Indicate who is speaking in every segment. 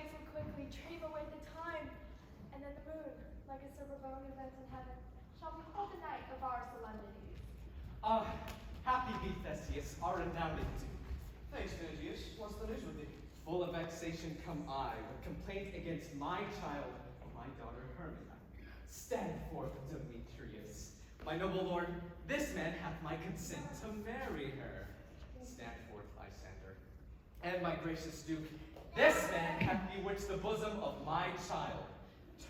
Speaker 1: nights will quickly dream away the time, and then the moon, like a silver bone event in heaven, shall behold the night of our solemnities.
Speaker 2: Ah, happy be Theseus, our renowned Duke.
Speaker 3: Thanks, Panagius. What's the news with thee?
Speaker 2: Full of vexation come I, with complaint against my child, my daughter Hermia. Stand forth, Demetrius. My noble lord, this man hath my consent to marry her. Stand forth, Lysander. And my gracious Duke, this man hath bewitched the bosom of my child.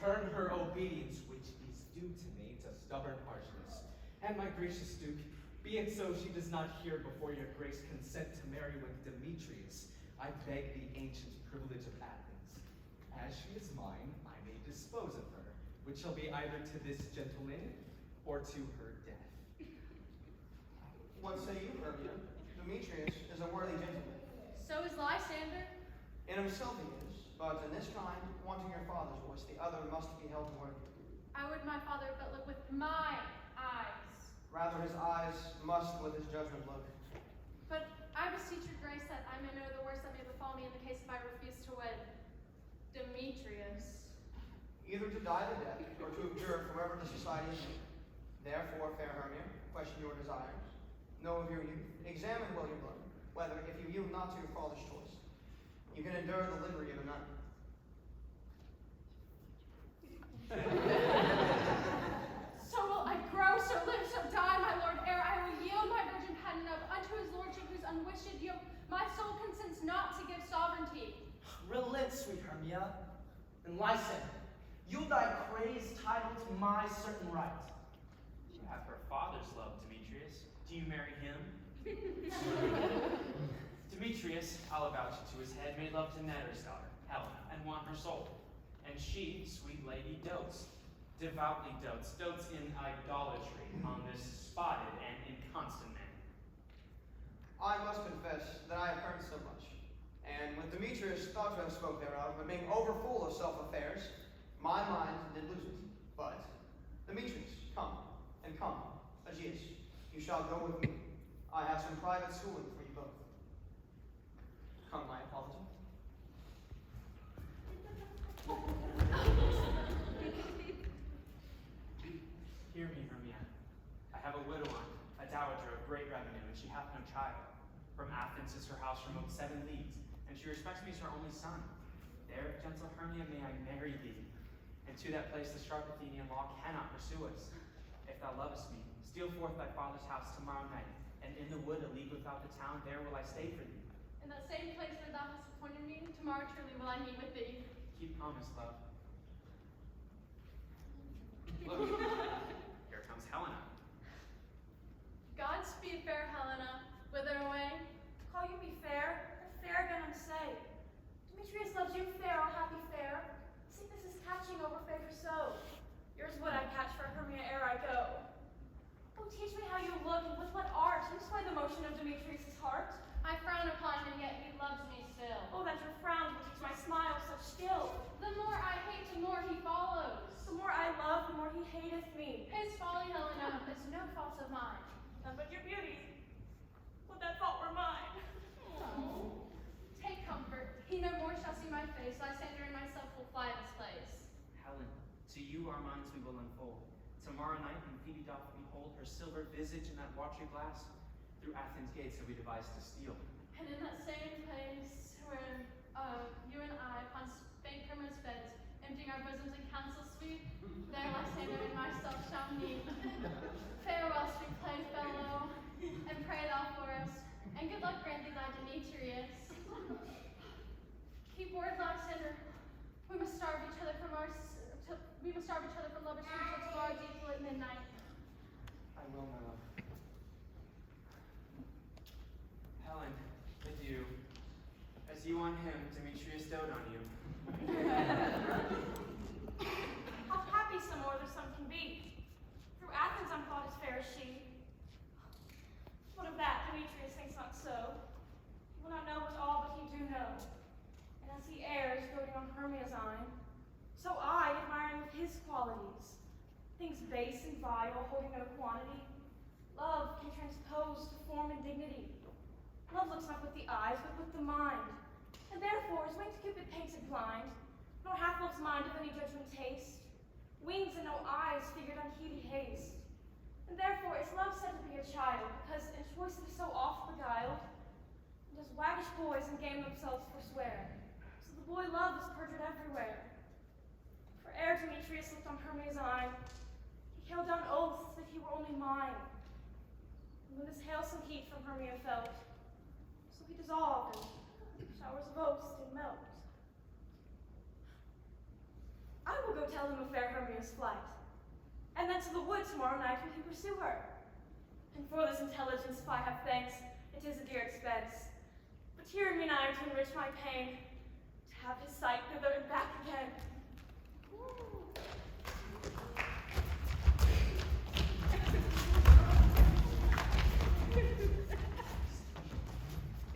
Speaker 2: Turn her obedience, which is due to me, to stubborn harshness. And my gracious Duke, be it so she does not hear before your grace consent to marry with Demetrius, I beg the ancient privilege of Athens. As she is mine, I may dispose of her, which shall be either to this gentleman or to her death.
Speaker 3: What say you, Hermia? Demetrius is a worthy gentleman.
Speaker 4: So is Lysander.
Speaker 3: In himself he is, but in this kind, wanting your father's voice, the other must be held worthy.
Speaker 4: I would my father but look with my eyes.
Speaker 3: Rather his eyes must with his judgment look.
Speaker 4: But I beseech your grace that I may know the worst that may befall me in the case if I refuse to wed Demetrius.
Speaker 3: Either to die the death, or to abjure forever the society of men. Therefore, fair Hermia, question your desires. Know of your youth, examine well your blood, whether, if you yield not to your father's choice, you can endure the livery of a nun.
Speaker 4: So will I grow, so live, so die, my lord, ere I will yield my virgin patent up unto his lordship, whose unwished yoke my soul consents not to give sovereignty.
Speaker 5: Relent, sweet Hermia, and Lysander, yield thy praised title to my certain right.
Speaker 6: You have her father's love, Demetrius. Do you marry him? Demetrius, I'll avouch it to his head, made love to Netta's daughter, Helena, and won her soul. And she, sweet lady, devoutly dotes in idolatry on this spotted and inconstant man.
Speaker 3: I must confess that I have heard so much, and with Demetrius thought to have spoke thereof, but being overfull of self-affairs, my mind did lose it. But, Demetrius, come, and come, Aegeus, you shall go with me. I have some private schooling for you both. Come, my apology.
Speaker 6: Hear me, Hermia. I have a widow aunt, a dowager of great revenue, and she hath no child. From Athens is her house remote 7 leagues, and she respects me as her only son. There, gentle Hermia, may I marry thee, and to that place the sharp Athenian law cannot pursue us. If thou lovest me, steal forth thy father's house tomorrow night, and in the wood a league without the town, there will I stay for thee.
Speaker 4: In that same place where thou hast appointed me, tomorrow truly will I meet with thee.
Speaker 6: Keep promise, love. Look, here comes Helena.
Speaker 4: Godspeed, fair Helena. Whither away?
Speaker 1: Call you me fair? Or fair again I'm say. Demetrius loves you fair, all happy fair. Sickness is catching over favor so. Yours would I catch for Hermia ere I go. Oh, teach me how you look, and with what art you sway the motion of Demetrius' heart.
Speaker 4: I frown upon him, yet he loves me still.
Speaker 1: Oh, that your frown will teach my smile such skill.
Speaker 4: The more I hate, the more he follows.
Speaker 1: The more I love, the more he hateth me.
Speaker 4: His folly, Helena, is no fault of mine.
Speaker 1: None but your beauty. Would that fault were mine.
Speaker 4: Oh. Take comfort. He no more shall see my face. Lysander and myself will fly this place.
Speaker 6: Helen, to you our minds we will unfold. Tomorrow night, when Phoebe doth behold her silver visage in that watery glass, through Athens' gates have we devised to steal.
Speaker 4: And in that same place where you and I, upon spank Herma's beds, emptying our bosoms in council sweet, there Lysander and myself shall meet. Farewell, sweet playfellow, and pray thou for us, and good luck grant thee thy Demetrius. Keep word, Lysander. We must starve each other from lovers' till tomorrow deep at midnight.
Speaker 6: I will, my love. Helen, adieu. As you on him, Demetrius dote on you.
Speaker 1: How happy some more the sun can be. Through Athens I'm thought as fair as she. What of that? Demetrius thinks not so. He will not know what's all, but he do know. And as he errs, doting on Hermia's eyne, so I, admiring of his qualities, things base and vile, holding no quantity, love can transpose to form and dignity. Love looks not with the eyes, but with the mind, and therefore Therefore is winged Cupid painted blind, nor hath love's mind of any judgment taste. Wings and no eyes figured unheedy haste. And therefore is love said to be a child, because in choice it is so oft beguiled, and as waggish boys in game themselves forswear, so the boy love is perjured everywhere. For ere Demetrius looked on Hermia's eye, he held down oaths that he were only mine. And when this hailsome heat from Hermia felt, so he dissolved, and showers of oaths did melt. I will go tell him of fair Hermia's flight, and then to the wood tomorrow night will he pursue her. And for this intelligence, if I have thanks, it is a dear expense. But here in me nigh to enrich my pain, to have his sight thither and back again.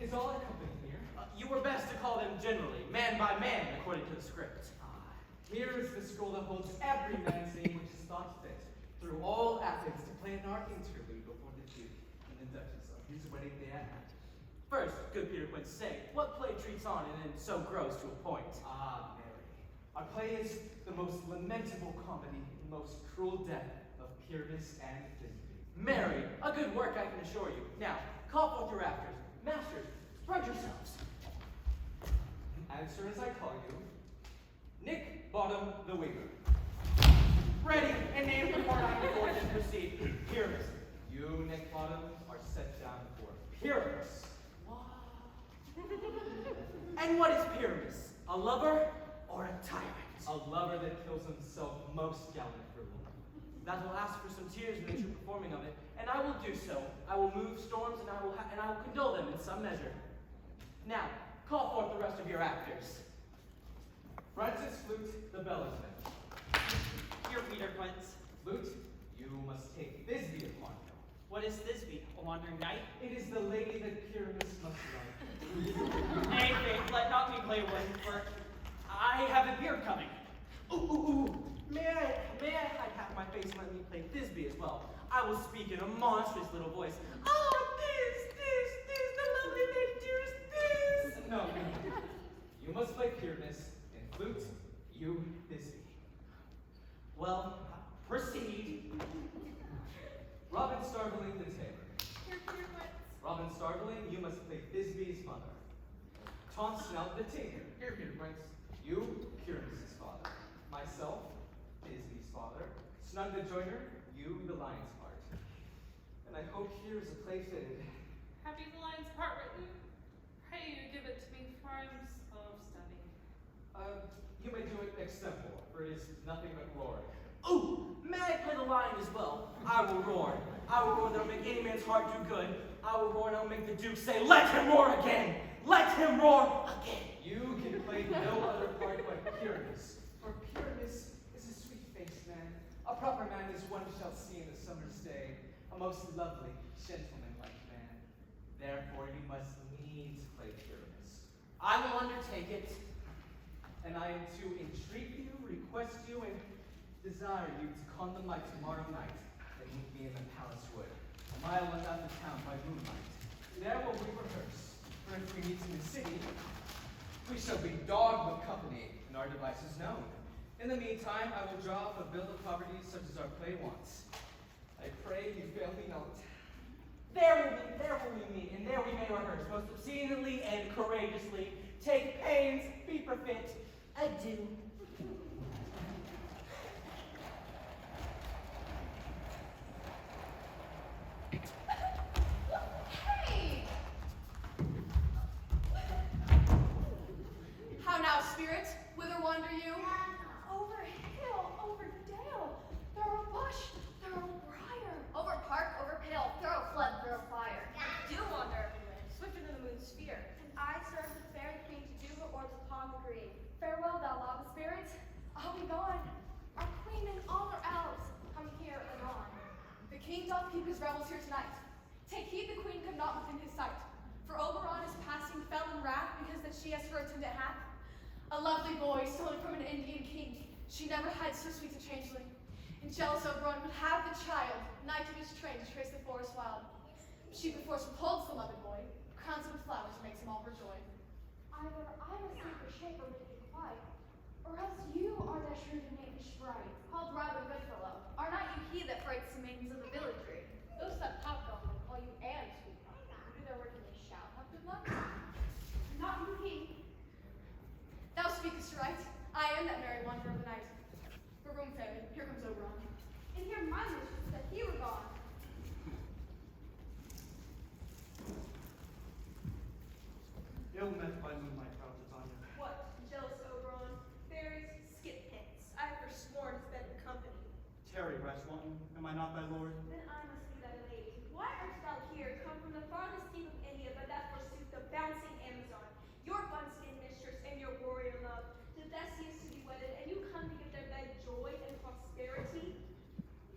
Speaker 2: Is all our company here?
Speaker 5: You were best to call them generally, man by man, according to the script.
Speaker 2: Here is the scroll that holds every man's name which is thought fit, through all Athens, to play an art interlude before the Duke and the Duchess of his wedding day at night.
Speaker 5: First, good Peter Quince, say, what play treats on and then so grows to a point?
Speaker 2: Ah, Mary. Our play is the most lamentable comedy, the most cruel death of Pyramus and Thisbe.
Speaker 5: Mary, a good work, I can assure you. Now, call forth your actors. Masters, spread yourselves.
Speaker 2: Answer as I call you. Nick Bottom the Winger.
Speaker 5: Ready, and name the part I before then proceed. Pyramus.
Speaker 2: You, Nick Bottom, are set down for
Speaker 5: Pyramus. And what is Pyramus? A lover or a tyrant?
Speaker 2: a lover that kills himself most gallant for love.
Speaker 5: That will ask for some tears in the true performing of it, and I will do so. I will move storms, and I will condole them in some measure. Now, call forth the rest of your actors.
Speaker 2: Francis Flute, the bellsman.
Speaker 7: Here, Peter Quince.
Speaker 2: Flute, you must take Thisbe upon you.
Speaker 7: What is Thisbe, a wandering knight?
Speaker 2: It is the lady that Pyramus must love.
Speaker 7: Nay, faith, let not me play one, for I have a beard coming.
Speaker 5: Ooh. May I hide half my face and let me play Thisbe as well? I will speak in a monstrous little voice. Oh, this, the lovely lady, dearest, this.
Speaker 2: No. You must play Pyramus, and Flute, you Thisbe.
Speaker 5: Well, proceed.
Speaker 2: Robin Starveling the tailor.
Speaker 4: Here, Peter Quince.
Speaker 2: Robin Starveling, you must play Thisbe's mother. Tom Snell the tinker.
Speaker 3: Here, Peter Quince.
Speaker 2: You, Pyramus's father. Myself, Thisbe's father. Snug the joiner, you the lion's part. And I hope here is a play fitted.
Speaker 8: Have you the lion's part written? Pray you give it to me, for I'm slow of study.
Speaker 2: You may do it extempore, for it is nothing but glory.
Speaker 5: Ooh, may I play the lion as well? I will roar. I will roar that'll make any man's heart do good. I will roar and I'll make the Duke say, let him roar again! Let him roar again!
Speaker 2: You can play no other part but Pyramus. For Pyramus is a sweet-faced man. A proper man as one shall see in a summer's day. A most lovely, gentleman-like man. Therefore you must needs play Pyramus.
Speaker 5: I will undertake it.
Speaker 2: And I am to entreat you, request you, and desire you to come the light tomorrow night and meet me in the palace wood, a mile without the town by moonlight. There will we rehearse, for if we meet in the city, we shall be dogged with company and our devices known. In the meantime, I will draw up a bill of poverty such as our play wants. I pray you fail me not.
Speaker 5: There will we meet, and there we may rehearse most obscenely and courageously. Take pains, be perfect. Adieu.
Speaker 4: Hey! How now, spirit? Whither wander you? Over hill, over dale, through bush, through briar.
Speaker 9: Over park, over pale, throw flood, throw fire.
Speaker 1: Do wander everywhere, swifter than the moon's sphere.
Speaker 9: And I serve the fair queen to do her orders upon the green. Farewell, thou lava spirit. I'll be gone. Our queen and all our elves come here anon.
Speaker 4: The king doth keep his revels here tonight. Take heed the queen come not within his sight. For Oberon is passing fell in wrath because that she has her attendant hath. A lovely boy stolen from an Indian king. She never had so sweet a changeling. And jealous Oberon would have the child, knight of his train to trace the forest wild. She perforce withholds the loved boy, crowns him with flowers, and makes him all her joy.
Speaker 9: Either I'm a secret shape or make it quiet, or else you are that shrewd and knavish sprite.
Speaker 4: Called Robin Goodfellow. Are not you he that frights the maidens of the villagery?
Speaker 9: Those that top goblin call you and sweetheart. Who do their work and they shall have good luck. Not you he.
Speaker 4: Thou speakest right. I am that merry wanderer of the night. For room fairy, here comes Oberon.
Speaker 9: And here my mistress that he were gone.
Speaker 10: Ill met by moonlight, proud Titania.
Speaker 1: What, jealous Oberon? Fairies, skip hence. I have forsworn to spend in company.
Speaker 10: Tarry, rash wanton, am I not thy lord?
Speaker 1: Then I must be thy lady. Why art thou here, come from the farthest deep of India, but that forsooth the bouncing Amazon, your bunskin mistress and your warrior love, to Theseus to be wedded, and you come to give their bed joy and prosperity?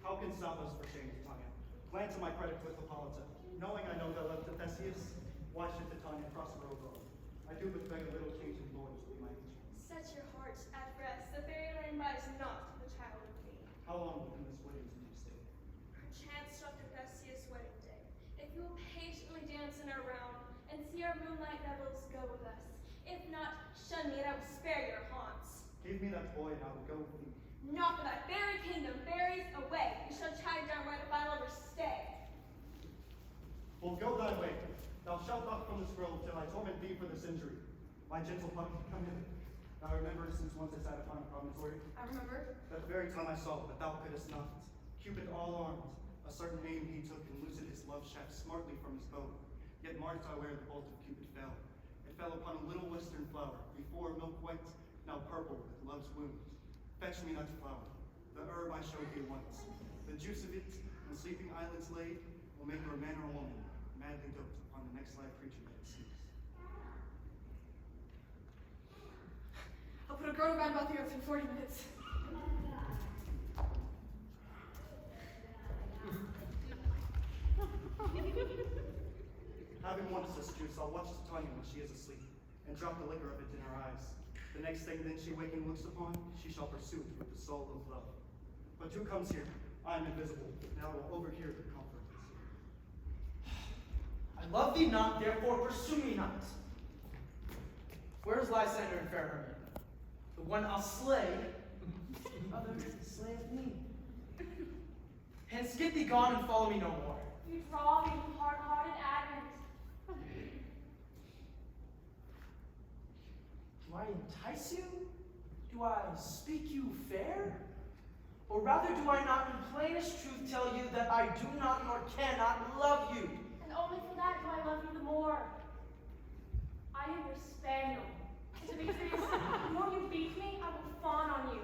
Speaker 10: How canst thou thus for shame, Titania? Glance at my credit with Hippolyta. Knowing I know thou love to Theseus, why should Titania prosper abroad? I do but beg a little change in lords to be my agent.
Speaker 1: Set your hearts at rest. The fairyland buys not the child of me.
Speaker 10: How long within this wedding do you stay?
Speaker 1: Perchance after Theseus' wedding day, if you will patiently dance in our round and see our moonlight revels, go with us. If not, shun me and I will spare your haunts.
Speaker 10: Give me that boy and I will go with thee.
Speaker 1: Not for thy fairy kingdom, fairies away. You shall chide down right if I will ever stay.
Speaker 10: Well, go thy way. Thou shalt not from this world till I torment thee for this injury. My gentle puppy, come hither. Thou remember since once I sat upon a promontory?
Speaker 4: I remember.
Speaker 10: That very time I saw, but thou couldst not. Cupid all armed, a certain aim he took and loosed his love shaft smartly from his bow. Yet marked I where the bolt of Cupid fell. It fell upon a little western flower, before milk white, now purple with love's wound. Fetch me that flower, the herb I showed thee once. The juice of it, in sleeping eyelids laid, will make her a man or a woman, madly dote upon the next live creature that it sees.
Speaker 4: I'll put a grown man about the earth in 40 minutes.
Speaker 10: Having once this juice, I'll watch Titania when she is asleep, and drop the liquor of it in her eyes. The next thing then she waking looks upon, she shall pursue it with the soul of love. But who comes here? I am invisible, and I will overhear the comfort.
Speaker 5: I love thee not, therefore pursue me not. Where is Lysander and fair Hermia? The one I'll slay, the other slayeth me. Hence get thee gone and follow me no more.
Speaker 1: You draw me, hard-hearted adamant.
Speaker 5: Do I entice you? Do I speak you fair? Or rather do I not in plainest truth tell you that I do not nor cannot love you?
Speaker 1: And only for that do I love you the more. I am your spaniel. Demetrius, the more you beat me, I will fawn on you.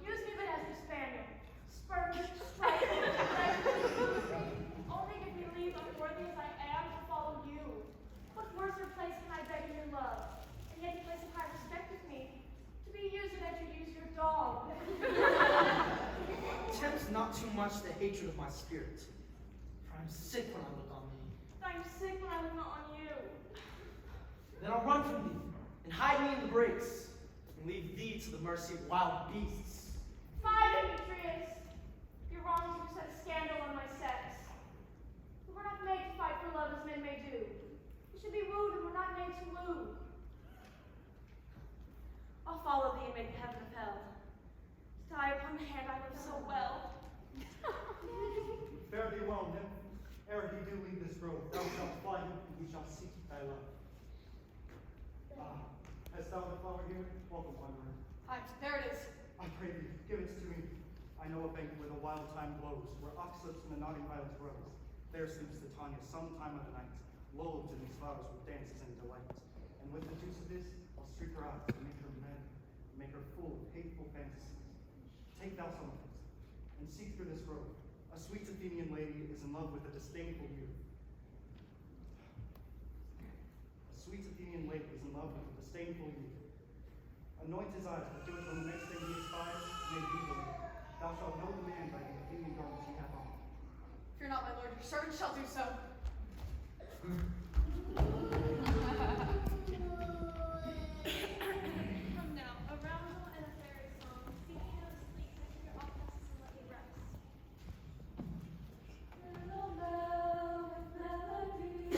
Speaker 1: Use me but as your spaniel. Spur me, strike me, use me. Only give me leave, unworthy as I am, to follow you. What worser place can I beg in your love? And yet you place of high respect with me, to be used as you use your dog.
Speaker 5: Tempt not too much the hatred of my spirit, for I'm sick when I look on thee.
Speaker 1: I'm sick when I look on you.
Speaker 5: Then I'll run from thee, and hide me in the brakes, and leave thee to the mercy of wild beasts.
Speaker 1: Fie, Demetrius! Your wrongs have set a scandal on my sex. We were not made to fight for love as men may do. We should be wooed and we're not made to woo. I'll follow thee and make heaven of hell. To die upon the hand I love so well.
Speaker 10: Fare thee well, nymph. Ere he do leave this grove, thou shalt fly him, and he shall seek thy love. Ah, hast thou the flower here? Welcome, wanderer.
Speaker 4: Hi, there it is.
Speaker 10: I pray thee, give it to me. I know a bank where the wild thyme blows, where oxlips and the nodding islands grows. There sleeps Titania some time of the night, lulled in these flowers with dances and delight. And with the juice of this, I'll streak her eyes and make her mad, make her full of hateful fantasies. Take thou some of it, and seek through this grove. A sweet Athenian lady is in love with a disdainful youth. A sweet Athenian lady is in love with a disdainful youth. Anoint his eyes, but do it when the next thing he espies may be believed. Thou shalt know the man by the Athenian garments he hath on.
Speaker 4: Fear not, my lord, your servant shall do so.
Speaker 1: Come now, a roundel and a fairy song. Seeking no sleep, and your offices and let me rest. Little bell with melody,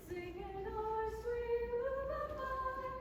Speaker 1: singing o'er sweet lullaby.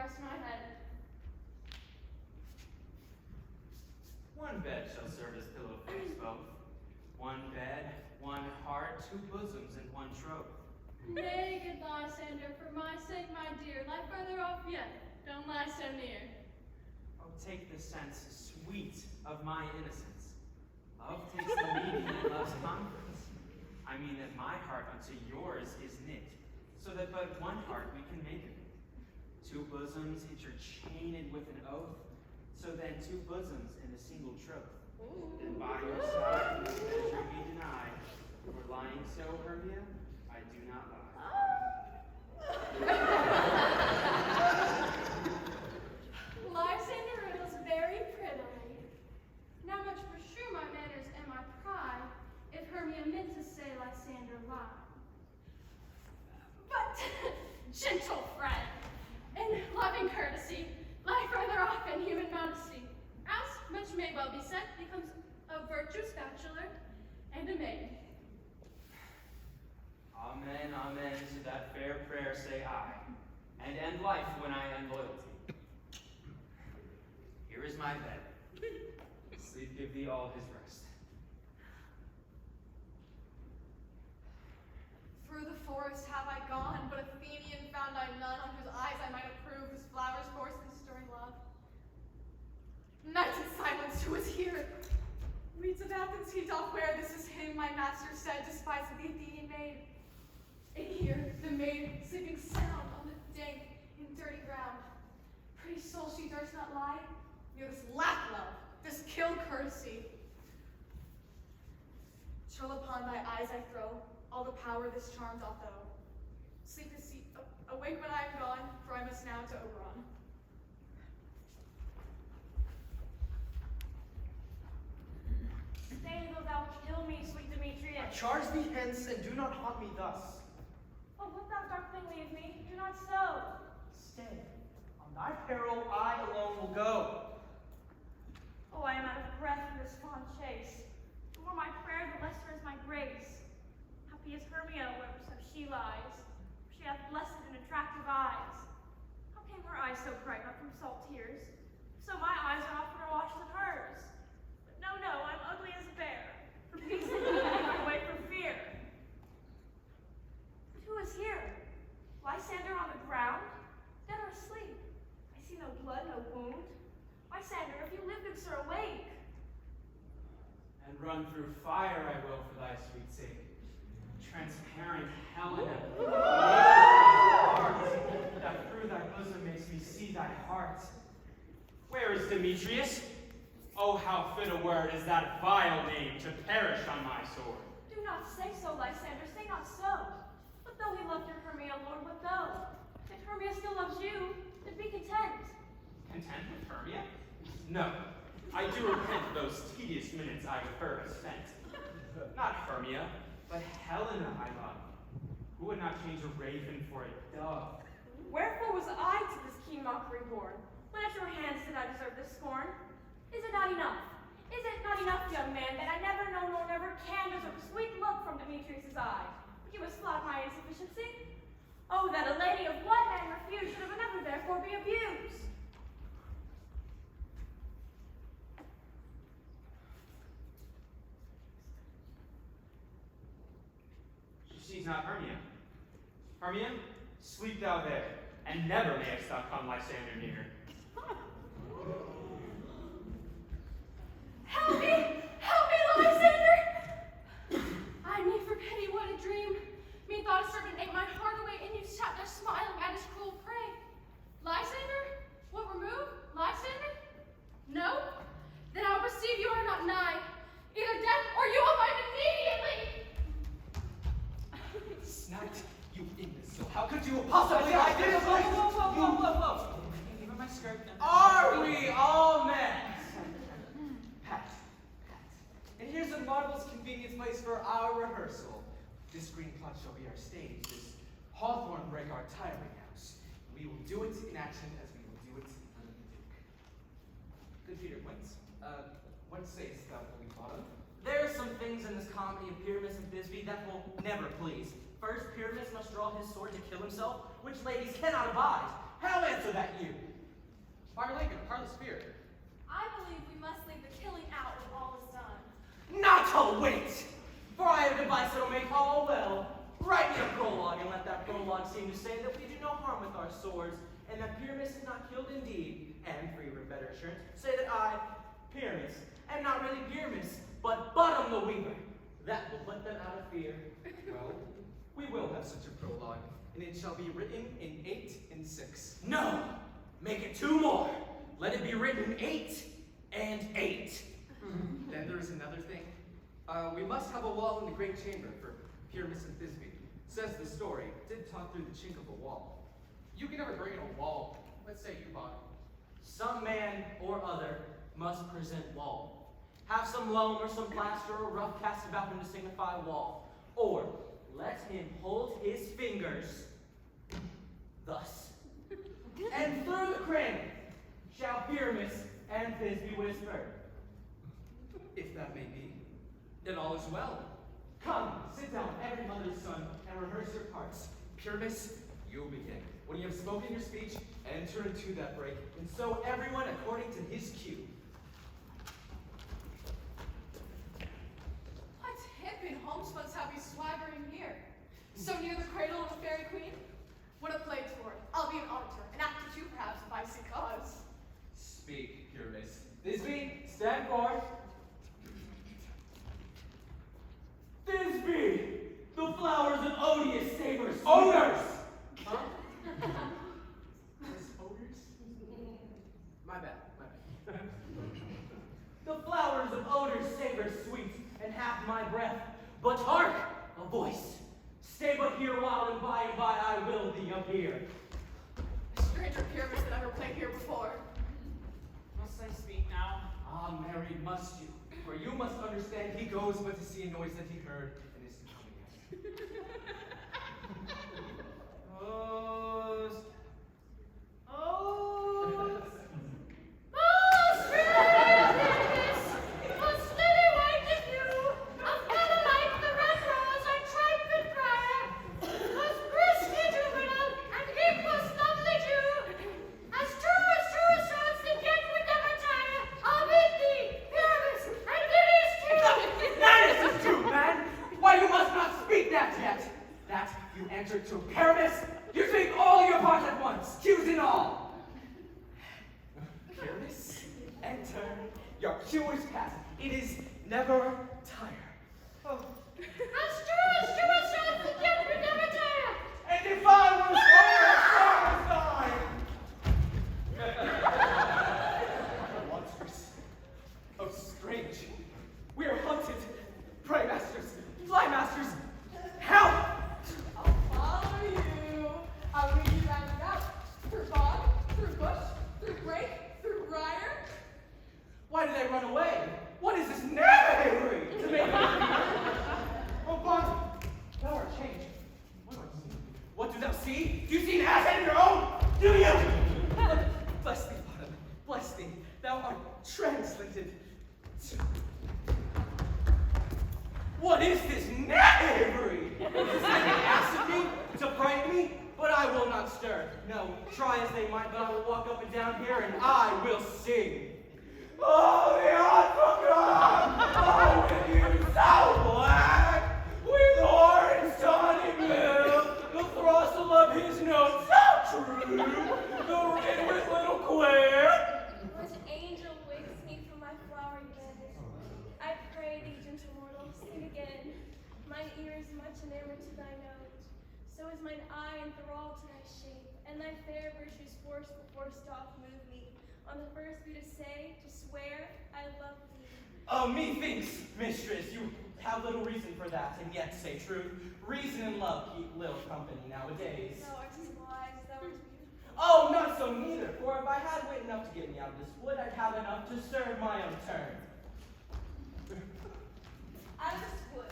Speaker 4: rest my head.
Speaker 6: One bed shall serve as pillow for us both. One bed, one heart, two bosoms, and one troth.
Speaker 4: Nay, good Lysander, for my sake, my dear, lie further off yet. Don't lie so near.
Speaker 6: Oh, take the sense sweet of my innocence. Love takes the needy and loves converts. I mean that my heart unto yours is knit, so that but one heart we can make of it. Two bosoms interchained with an oath, so then two bosoms in a single troth. And by your side, no measure be denied. For lying so, Hermia, I do not lie.
Speaker 4: Lysander riddles very prettily. Now much for sure my manners and my pride, if Hermia meant to say Lysander lied. But, gentle friend, in loving courtesy, lie further off in human modesty. As much may well be said, becomes a virtuous bachelor and a maid.
Speaker 6: Amen, amen, to that fair prayer say I, and end life when I end loyalty. Here is my bed. Sleep give thee all his rest.
Speaker 11: Through the forest have I gone, but Athenian found I none on whose eyes I might approve, whose flowers force and stirring love. Night in silence, who is here? Weeds of Athens he doth wear, this is him, my master said, despised of the Athenian maid. And here, the maid, sleeping sound on the dank and dirty ground. Pretty soul, she durst not lie, near this lack love, this kill courtesy. Chill upon thy eyes I throw, all the power this charm doth owe. Sleep to see, awake when I am gone, for I must now to Oberon.
Speaker 1: Stay, though thou kill me, sweet Demetrius.
Speaker 2: Charge thee hence, and do not haunt me thus.
Speaker 1: Oh, wilt thou, dark thing, leave me? Do not so.
Speaker 2: Stay. On thy peril, I alone will go.
Speaker 1: Oh, I am out of breath in this fond chase. The more my prayer, the lesser is my grace. Happy is Hermia, wheresoever she lies. She hath blessed and attractive eyes. How came her eyes so bright, not from salt tears? So my eyes are oftener washed than hers. But no, no, I'm ugly as a bear. For peace and keep away from fear. But who is here? Lysander on the ground? Dead or asleep? I see no blood, no wound. Lysander, if you live, good sir, awake.
Speaker 6: And run through fire I will for thy sweet sake. Transparent Helena, that through thy bosom makes me see thy heart. Where is Demetrius? Oh, how fit a word is that vile name to perish on my sword.
Speaker 1: Do not say so, Lysander, say not so. But though he loved your Hermia, Lord, what though? If Hermia still loves you, then be content.
Speaker 6: Content with Hermia? No, I do repent those tedious minutes I with her have spent. Not Hermia, but Helena I love. Who would not change a raven for a dove?
Speaker 1: Wherefore was I to this keen mockery born? When at your hands did I deserve this scorn? Is it not enough? Is it not enough, young man, that I never know nor never can deserve a sweet look from Demetrius' eye? But you must flout my insufficiency? Oh, that a lady of one man refused should of another therefore be abused.
Speaker 6: She's not Hermia. Hermia, sleep thou there, and never mayest thou come Lysander near.
Speaker 4: Help me! Help me, Lysander! I me for pity, what a dream. Methought a serpent ate my heart away, and you sat there smiling at his cruel prey. Lysander? What remove? Lysander? No? Then I'll perceive you are not nigh. Either death or you will find immediately!
Speaker 2: Snapped, you imbecile. How could you possibly hide this?
Speaker 5: Whoa. Give her my skirt.
Speaker 2: Are we all men? Pat. And here's a marvelous convenient place for our rehearsal. This green plot shall be our stage, this hawthorn break our tiring house. We will do it in action as we will do it in the Duke. Good Peter Quince, what sayest thou, Holy Bottom?
Speaker 5: There are some things in this comedy of Pyramus and Thisbe that will never please. First, Pyramus must draw his sword to kill himself, which ladies cannot abide. How answer that you?
Speaker 7: Lincoln, Parlor Spirit.
Speaker 9: I believe we must leave the killing out when all is done.
Speaker 5: Not a wait! For I have a device that'll make all well. Write me a prologue, and let that prologue seem to say that we do no harm with our swords, and that Pyramus is not killed indeed, and for even better assurance, say that I, Pyramus, am not really Pyramus, but Bottom the Weaver. That will put them out of fear.
Speaker 2: Well, we will have such a prologue, and it shall be written in 8 and 6.
Speaker 5: No! Make it 2 more. Let it be written 8 and 8.
Speaker 2: Then there is another thing. We must have a wall in the great chamber for Pyramus and Thisbe. Says the story, did talk through the chink of a wall.
Speaker 7: You can never bring in a wall. Let's say you bought it.
Speaker 5: Some man or other must present wall. Have some loam or some plaster or rough cast about him to signify wall. Or let him hold his fingers thus. And through the cranny shall Pyramus and Thisbe whisper.
Speaker 2: If that may be, then all is well.
Speaker 5: Come, sit down, every mother's son, and rehearse your parts.
Speaker 2: Pyramus, you will begin. When you have spoken your speech, enter into that break,
Speaker 5: And so everyone according to his cue.
Speaker 11: What hip in homespuns have you swaggering here? So near the cradle of the fairy queen? What a plague for it. I'll be an auditor, an actor too, perhaps, if I see cause.
Speaker 2: speak, Pyramus.
Speaker 5: Thisbe, stand forth. Thisbe, the flowers of odious savors. Odors!
Speaker 2: Huh? Says odors? My bad, my bad.
Speaker 5: The flowers of odors savor sweet, and half my breath. But hark, a voice. Stay but here while, and by I will thee appear.
Speaker 11: A stranger Pyramus that ever played here before.
Speaker 6: Must I speak now?
Speaker 2: Ah, married must you, for you must understand he goes but to see a noise that he heard, and is to come again.
Speaker 5: Oh, that is too, man! Why you must not speak that yet? That you answered to Pyramus? You speak all your parts at once, cues and all.
Speaker 2: Pyramus,
Speaker 5: Enter. Your cue is past. It is never tire. Oh. And if I was monsters. Oh, strange. We are hunted. Prey masters, fly masters, help!
Speaker 11: I'll follow you. I'll lead you round and out. Through bog, through bush, through brake, through briar.
Speaker 5: Why did they run away? What is this knavery to make them fear? Oh, Barton, thou art changed. What do thou see? Do you see an asset of your own? Do you?
Speaker 2: bless thee, Bottom, bless thee. Thou art translated.
Speaker 5: What is this knavery? Is this an ass of me to frighten me? But I will not stir. No, try as they might, but I will walk up and down here and I will sing. Oh, the autograph! Oh, with you so black, with orange tawny blue, the throstle of his note so true, the ring with little queer.
Speaker 9: What angel wakes me from my flowery bed? I pray thee, gentle mortal, sing again. Mine ear is much enamored to thy note. So is mine eye enthralled to thy shape, and thy fair virtues force before doth move me. On the first be to say, to swear, I love thee.
Speaker 5: Oh, methinks, mistress, you have little reason for that, and yet say truth. Reason and love keep little company nowadays.
Speaker 9: Thou art as wise, thou art beautiful.
Speaker 5: Oh, not so neither, for if I had wit enough to get me out of this wood, I'd have enough to serve my own turn.
Speaker 9: Out of this wood,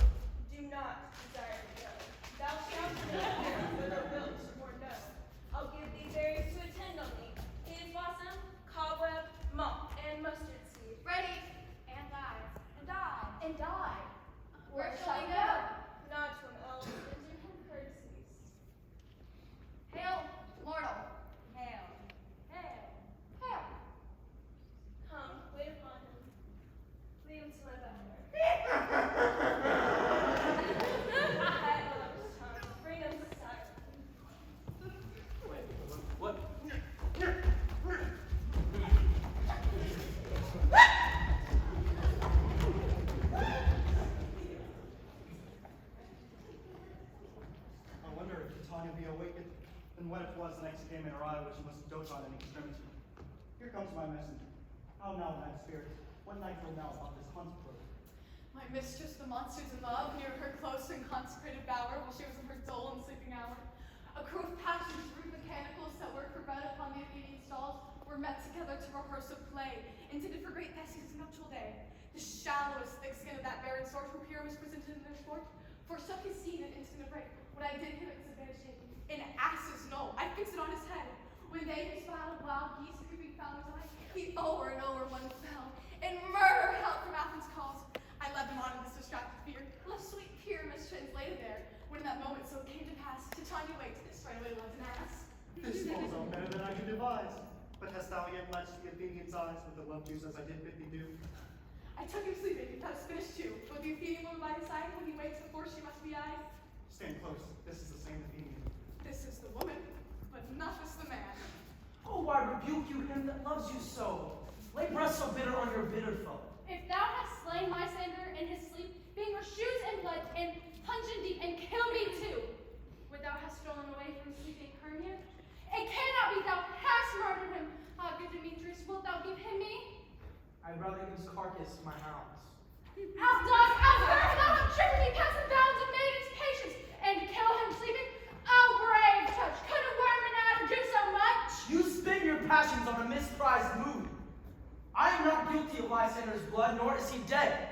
Speaker 9: do not desire to go. Thou shalt not whether wilt or no. I'll give thee berries to attend on thee. His blossom, cobweb, mock, and mustard seed.
Speaker 11: Ready.
Speaker 9: And I. And I. And I.
Speaker 11: Where shall we go?
Speaker 9: Not to an elf, and do him courtesies.
Speaker 11: Hail, mortal.
Speaker 9: Hail.
Speaker 10: what it was the night she came in her eye, which she must dote on in extremity. Here comes my messenger. How now, mad spirit? What night will now about this hunt close?
Speaker 11: My mistress, the monsters in love, near her close and consecrated bower, while she was in her dole and sleeping hour. A crew of passions, rude mechanicals that work for bread upon the Athenian stalls, were met together to rehearse a play, intended for great Theseus' nuptial day. The shallowest thick skin of that barren sort who Pyramus presented in their sport, forsook his seed in instant of rape. What I did him it was a bear shape, an ass's knoll. I fixed it on his head. When they his wild geese and creeping foulers eye, he o'er and o'er one fell, and murder held from Athens' cause. I led them on in this distracted fear, left sweet Pyramus translated there, when in that moment so it came to pass, to Tanya wait, this right away loved an ass.
Speaker 10: This falls out better than I could devise. But hast thou yet matched the Athenian's eyes with the love juice as I did bid thee do?
Speaker 11: I took him sleeping, thou hast finished too, but the Athenian woman by his side, when he wakes before she must be eyed.
Speaker 10: Stand close. This is the same Athenian.
Speaker 11: This is the woman, but not this the man.
Speaker 5: Oh, I rebuke you, him that loves you so. Lay breath so bitter on your bitter foe.
Speaker 4: If thou hast slain Lysander in his sleep, being her shoes and blood, and puncheon deep, and kill me too, would thou hast stolen away from sleeping Hermia? It cannot be thou hast murdered him. Ah, good Demetrius, wilt thou give him me?
Speaker 5: I'd rather give his carcass to my hounds.
Speaker 4: Half dog, half bird, thou have tricked me past the bounds of maiden's patience, and to kill him sleeping? Oh, brave touch, could a worm and adder do so much?
Speaker 5: You spin your passions on a misprized mood. I am not guilty of Lysander's blood, nor is he dead,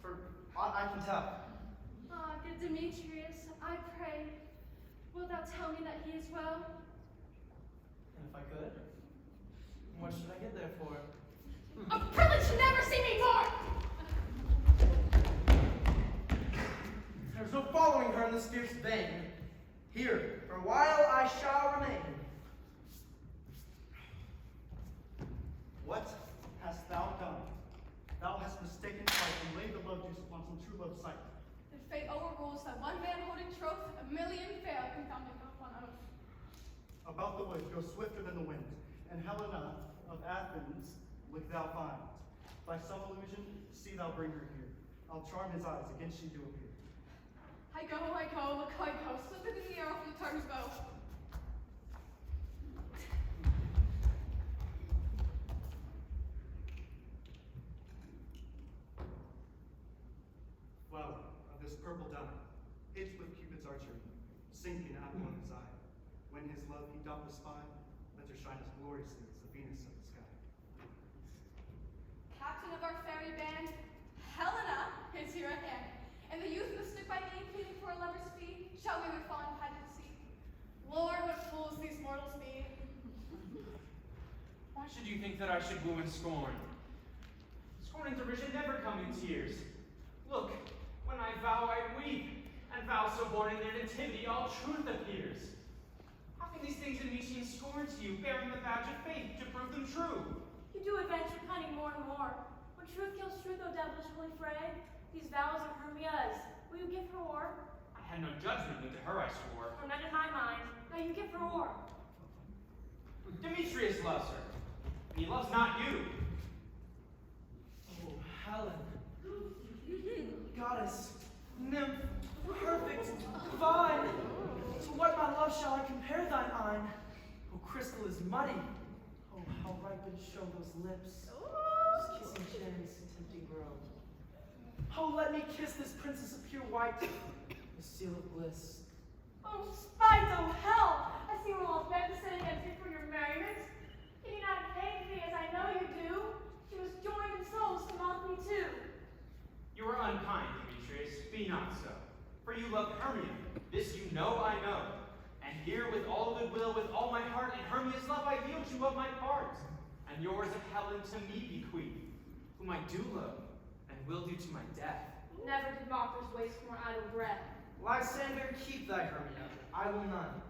Speaker 5: for aught I can tell.
Speaker 4: Ah, good Demetrius, I pray, wilt thou tell me that he is well?
Speaker 5: And if I could, what should I get there for?
Speaker 4: A privilege to never see me more!
Speaker 5: There's no following her in this fierce vein. Here, for a while I shall remain.
Speaker 10: What hast thou done? Thou hast mistaken sight and laid the love juice upon some true love sight.
Speaker 11: If fate overrules that one man holding troth, a million fail, confounding not one oath.
Speaker 10: About the wood, go swifter than the wind, and Helena of Athens look thou find. By some illusion, see thou bring her here. I'll charm his eyes against she do appear.
Speaker 11: I go, look, I go, slippeth in the arrow from the Tartar's bow.
Speaker 10: Flower of this purple dye, pitched with Cupid's archery, sinking apple of his eye. When his love he doth espy, let her shine as gloriously as the Venus of the sky.
Speaker 11: Captain of our fairy band, Helena is here at hand, and the youth who stood by me pleading for a lover's fee shall we their fond pageant see. Lord, what fools these mortals be!
Speaker 6: Why should you think that I should woo and scorn? Scorn and derision never come in tears. Look, when I vow I weep, and vow so born in their nativity all truth appears. How can these things in me seem scorn to you, bearing the badge of faith to prove them true?
Speaker 1: You do adventure cunning more and more. When truth kills truth, O devilish holy fray, these vows are Hermia's. Will you give her o'er?
Speaker 6: I had no judgment when to her I swore.
Speaker 1: Or none in my mind. Now you give her o'er.
Speaker 6: Demetrius loves her. He loves not you.
Speaker 5: Oh, Helen. Goddess, nymph, perfect, divine. To what my love shall I compare thine eyne? Oh, crystal is muddy. Oh, how ripened show those lips. Those kissing chins, tempting grow. Oh, let me kiss this princess of pure white, the seal of bliss.
Speaker 1: Oh, spite, oh hell! I see we're all bent to sin against you for your merriment. Can you not hate me as I know you do? She was joined in souls to mock me too.
Speaker 6: You are unkind, Demetrius. Be not so. For you love Hermia. This you know I know. And here with all goodwill, with all my heart, in Hermia's love I yield you of my part. And yours of Helen to me bequeath, whom I do love, and will do to my death.
Speaker 1: Never did mockers waste more idle breath.
Speaker 5: Lysander, keep thy Hermia. I will none.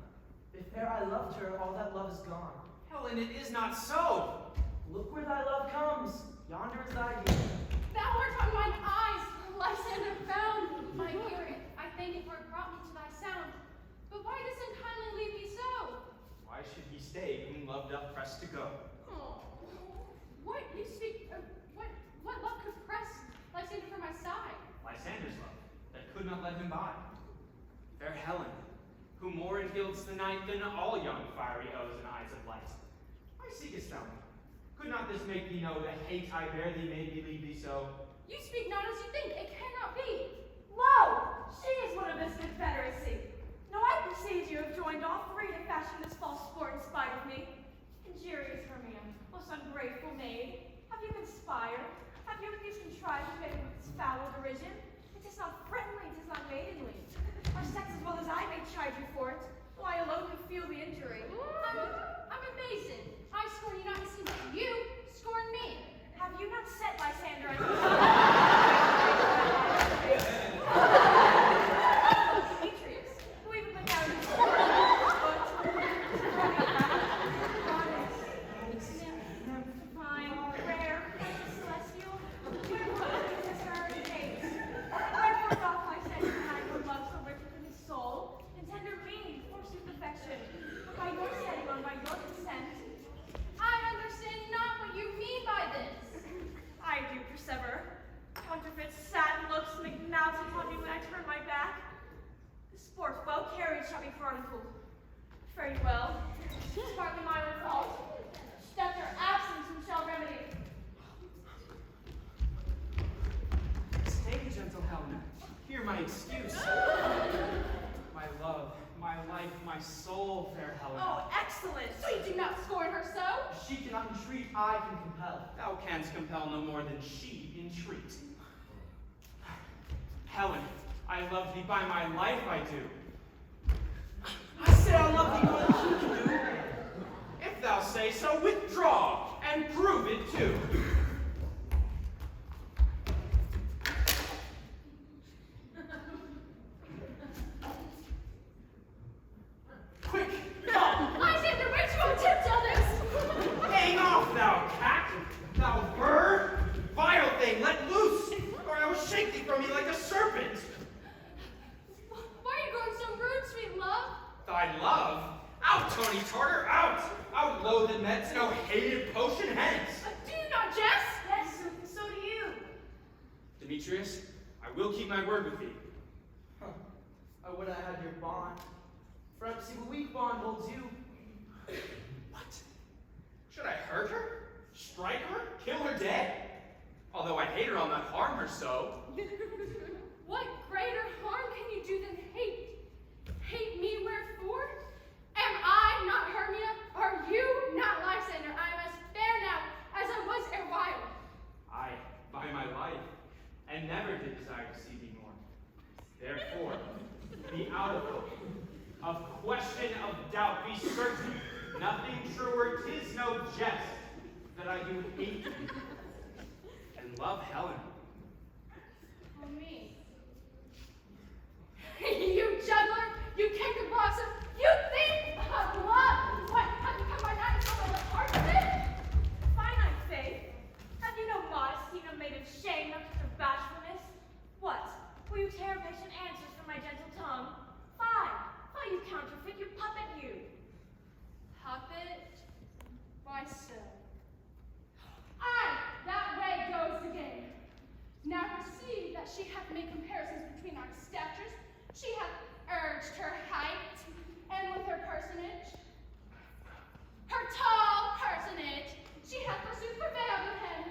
Speaker 5: If e'er I loved her, all that love is gone.
Speaker 6: Helen, it is not so.
Speaker 5: Look where thy love comes. Yonder is thy yield.
Speaker 4: Thou art on mine eyes, Lysander found my ear. I thank thee for it brought me to thy sound. But why does unkindly leave me so?
Speaker 6: Why should he stay whom love doth press to go?
Speaker 4: Oh, what you speak? What love could press Lysander from my side?
Speaker 6: Lysander's love, that could not let him by. Fair Helen, who more engilds the night than all young fiery O's and eyes of light. Why seekest thou me? Could not this make thee know the hate I bear thee made me leave thee so?
Speaker 4: You speak not as you think. It cannot be.
Speaker 1: Lo! She is one of this confederacy. Now I perceive you have joined all three to fashion this false sport in spite of me. Injurious Hermia, most ungrateful maid, have you conspired? Have you with these contrived to make with this foul derision? It is not friendly, it is not maidenly. Our sex as well as I may chide you for it, though I alone can feel the injury.
Speaker 4: I'm a mason. I scorn you not to see that you scorn me.
Speaker 1: Have you not set Lysander as Demetrius, who even went out in his divine, rare, celestial, wherefore is her hate? Wherefore doth Lysander hide her love so rich within his soul, and tender being, forsooth affection, but by your setting on, by your consent,
Speaker 4: I understand not what you mean by this.
Speaker 1: I do persever. Counterfeit sad looks make mouths upon me when I turn my back. The sport well carried shall be chronicled. Very well. It's partly my own fault. That their absence who shall remedy.
Speaker 6: Stay, gentle Helen. Hear my excuse. My love, my life, my soul, fair Helen.
Speaker 1: Oh, excellent!
Speaker 4: So you do not scorn her so?
Speaker 5: She cannot entreat, I can compel.
Speaker 6: Thou canst compel no more than she entreat. Helen, I love thee by my life, I do.
Speaker 5: I say I love thee more than she can do.
Speaker 6: If thou say so, withdraw, and prove it too.
Speaker 5: Quick, come!
Speaker 4: Lysander, which you attempt others?
Speaker 6: Hang off, thou cat, thou bird, vile thing, let loose, or I will shake thee from me like a serpent.
Speaker 4: Why are you growing so rude, sweet love?
Speaker 6: Thy love? Out, Tony Tartar, out! Out, loathed meds, no hated potion, hence!
Speaker 4: Do you not jest?
Speaker 1: Yes, so do you.
Speaker 6: Demetrius, I will keep my word with thee.
Speaker 5: Huh. I would have had your bond. Perhaps a weak bond holds you.
Speaker 6: What? Should I hurt her? Strike her? Kill her dead? Although I hate her, I'll not harm her so.
Speaker 4: What greater harm can you do than hate? Hate me wherefore? Am I not Hermia? Are you not Lysander? I am as fair now as I was erewhile.
Speaker 6: I, by my life, and never did desire to see thee more. Therefore, be out of hope, of question, of doubt, be certain, nothing truer, 'tis no jest, that I do hate thee, and love Helen.
Speaker 4: Oh, me. You juggler! You kingdom boxer! You thief of love! What? Have you come by night and come by the heart of it?
Speaker 1: Finite faith. Have you no modesty, no maid of shame, no touch of bashfulness? What? Will you tear patient answers from my gentle tongue? Fie! Fie, you counterfeit, you puppet, you!
Speaker 4: Puppet? Why so? Aye, that way goes the game. Now perceive that she hath made comparisons between our statures. She hath urged her height, and with her personage, her tall personage, she hath forsooth prevailed with him.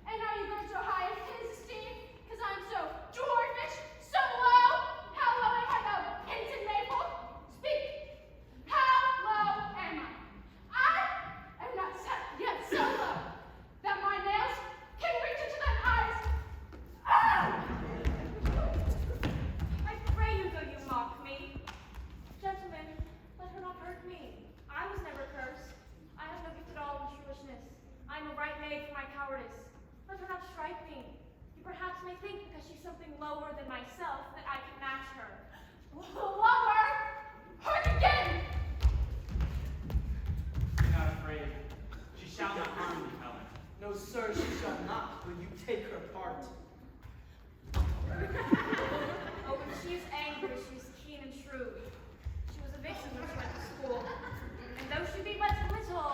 Speaker 4: And are you going so high in his esteem? 'Cause I'm so dwarfish, so low? How low am I, thou hinted maple? Speak! How low am I? I am not set yet so low that my nails can reach into thine eyes. Ah!
Speaker 1: I pray you, though you mock me. Gentlemen, let her not hurt me. I was never cursed. I have no gift at all in truishness. I am a right maid for my cowardice. Let her not strike me. You perhaps may think because she's something lower than myself that I can match her.
Speaker 4: Lover! Hark again!
Speaker 6: Be not afraid. She shall not harm thee, Helen.
Speaker 5: No, sir, she shall not, when you take her part.
Speaker 1: Oh, when she is angry, she is keen and shrewd. She was a vixen when she went to school. And though she be but little,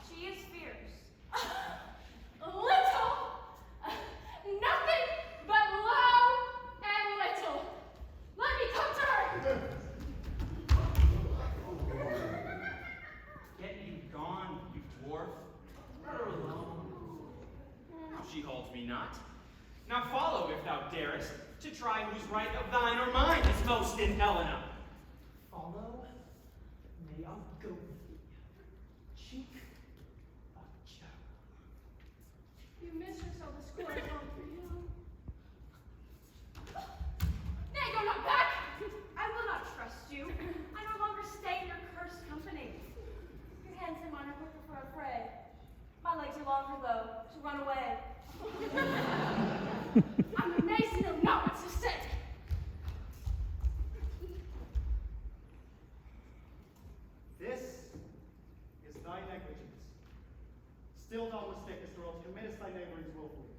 Speaker 1: she is fierce.
Speaker 4: Little! Nothing but low and little. Let me come to her!
Speaker 6: insult me not. Now follow, if thou darest, to try whose right of thine or mine is most in Helena.
Speaker 5: Follow, may I go with thee, cheek by jowl.
Speaker 1: You miss yourself the school I home for you.
Speaker 11: Nay, go not back!
Speaker 1: I will not trust you. I no longer stay in your cursed company. Your hands and mine are quicker for a fray. My legs are longer, though, to run away. I'm amazed you know not what to say.
Speaker 10: This is thy negligence. Still thou mistakest, or else committest thy neighborings willfully.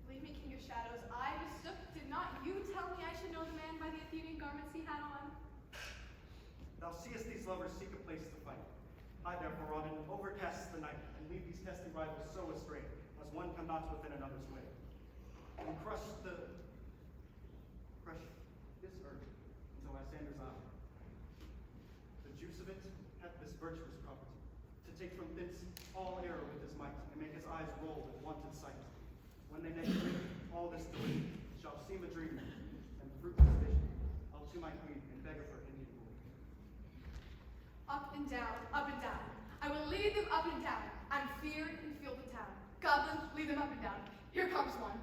Speaker 11: Leave me, king of shadows. I mistook. Did not you tell me I should know the man by the Athenian garments he had on?
Speaker 10: Thou seest these lovers seek a place to fight. I therefore on and overcast the night, and leave these testy rivals so astray, as one come not within another's way. And crush this herb into Lysander's eye. The juice of it hath this virtuous property, to take from thence all error with his might, and make his eyes roll with wonted sight. When they next drink, all this delay shall seem a dream, and fruitless vision. I'll to my queen and beg of her Indian boy.
Speaker 11: Up and down, up and down. I will lead them up and down. I'm feared and feel the town. Goblin, lead them up and down. Here comes one.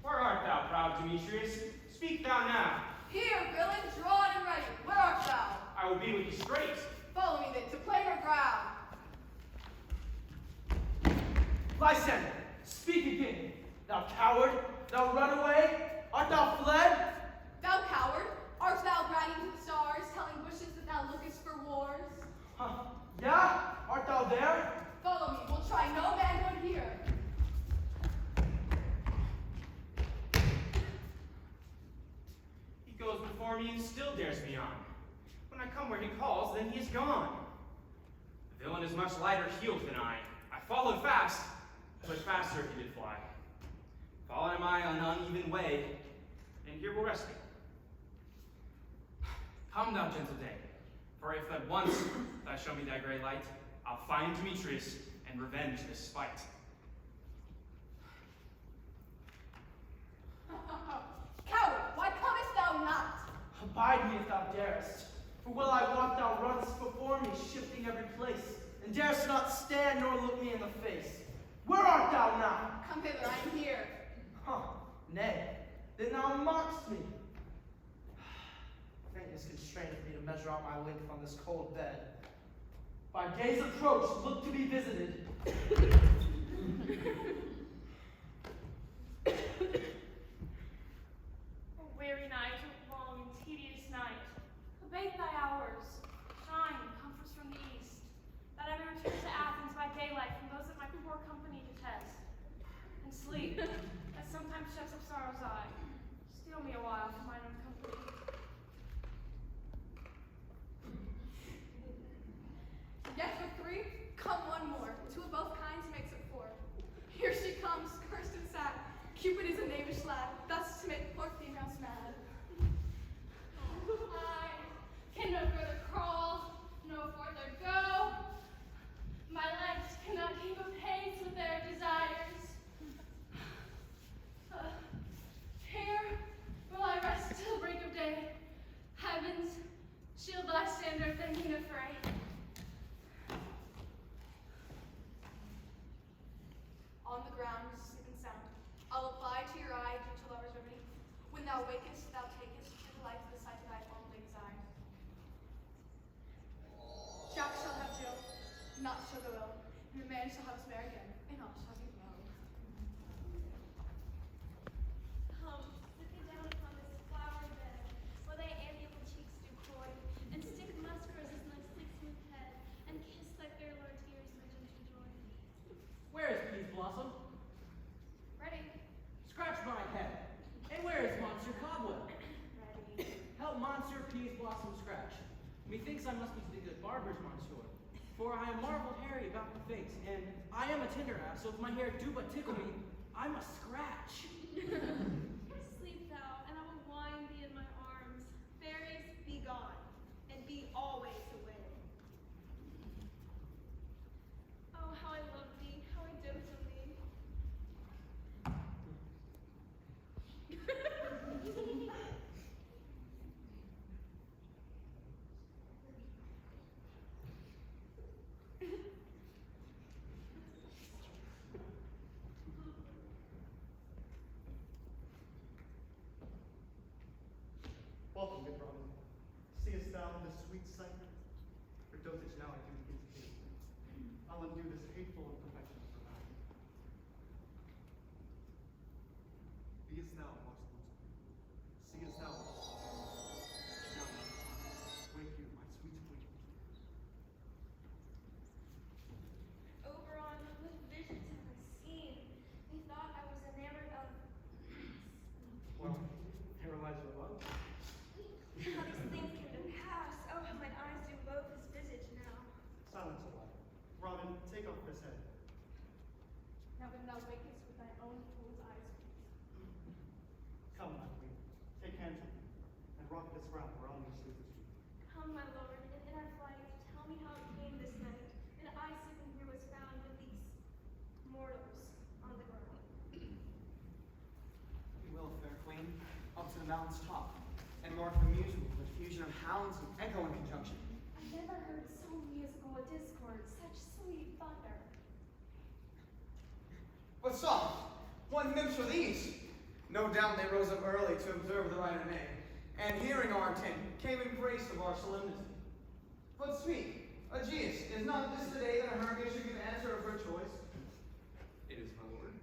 Speaker 6: Where art thou, proud Demetrius? Speak thou now.
Speaker 11: Here, villain, drawn and ready. Where art thou?
Speaker 6: I will be with thee straight.
Speaker 11: Follow me then, to play or ground.
Speaker 5: Lysander, speak again. Thou coward, thou runaway, art thou fled?
Speaker 11: Thou coward, art thou bragging to the stars, telling bushes that thou lookest for wars?
Speaker 5: Huh. Yeah? Art thou there?
Speaker 11: Follow me, we'll try no manhood here.
Speaker 6: He goes before me and still dares me on. When I come where he calls, then he is gone. The villain is much lighter heeled than I. I followed fast, but faster he did fly. Followed am I on uneven way, and here will rest me. Come thou, gentle day, for if at once thou show me thy grey light, I'll find Demetrius and revenge this spite.
Speaker 11: Coward, why comest thou not?
Speaker 5: Abide me if thou darest. For will I walk thou runnest before me, shifting every place, and darest not stand nor look me in the face. Where art thou now?
Speaker 11: Come hither, I am here.
Speaker 5: Huh, nay, then thou mockst me. Faintness constraineth me to measure out my length on this cold bed. By day's approach, look to be visited.
Speaker 1: A weary night, a long and tedious night. Abate thy hours. Shine, comforts from the east, that I may return to Athens by daylight from those that my poor company detest. And sleep, that sometimes shuts up sorrow's eye. Steal me a while from mine own company.
Speaker 11: Yet for three, come one more. Two of both kinds makes it four. Here she comes, cursed and sad. Cupid is a knavish lad, thus to make poor females mad.
Speaker 4: I can no further crawl, no further go. My legs cannot keep a pace with their desires. Here will I rest till break of day. Heavens, shield Lysander if they mean a fray.
Speaker 11: On the ground, sleep and sound. I'll apply to your eye gentle lover's remedy. When thou wakest, thou takest to delight to the sight of thy formerly desired. Jack shall have Jill, not shall go ill, and the man shall have his mare again, and all shall be well.
Speaker 9: Come, sit thee down upon this flowery bed, where thy amiable cheeks do coy, and stick musk roses in thy sleek smooth head, and kiss thy fair lord's ears, my gentle joy.
Speaker 5: Where is Peas Blossom?
Speaker 9: Ready?
Speaker 5: Scratch my head. And where is Monsieur Cobweb?
Speaker 9: Ready.
Speaker 5: Help Monsieur Peas Blossom scratch. Methinks I must be to the good barber's, Monsieur. For I am marveled hairy about the face, and I am a tender ass, so if my hair do but tickle me, I must scratch.
Speaker 9: Sleep thou, and I will wind thee in my arms. Fairies, be gone, and be always away. Oh, how I love thee.
Speaker 10: Welcome, good Robin. Seest thou this sweet sight? For dotage now I do begin to feel. I'll undo this hateful imperfection for thine. Beest thou, lost lonesome? Seest thou lost? Now, wake you, my sweet queen.
Speaker 9: Oberon, what visions have I seen? Methought I was enamored of.
Speaker 10: Well, here lies your love.
Speaker 9: How these things came to pass. Oh, how mine eyes do loathe his visage now.
Speaker 10: Silence a while. Robin, take off this head.
Speaker 4: Now when thou wakest with thy own fool's eyes,
Speaker 10: Come, my queen. Take hands with me, and rock this ground whereon you sleep with you.
Speaker 9: Come, my lord, and in our flight, tell me how it came this night, and I sitting here was found with these mortals on the ground.
Speaker 3: We will, fair queen, up to the mountain's top, and mark the music with fusion of hounds and echo in conjunction.
Speaker 9: I never heard so musical a discord, such sweet thunder.
Speaker 3: But soft, what nymphs are these? No doubt they rose up early to observe the rite of May, and hearing our intent, came in grace of our solemnity. But speak, Aegeus, is not this the day that Hermia should give answer of her choice?
Speaker 2: It is, my lord.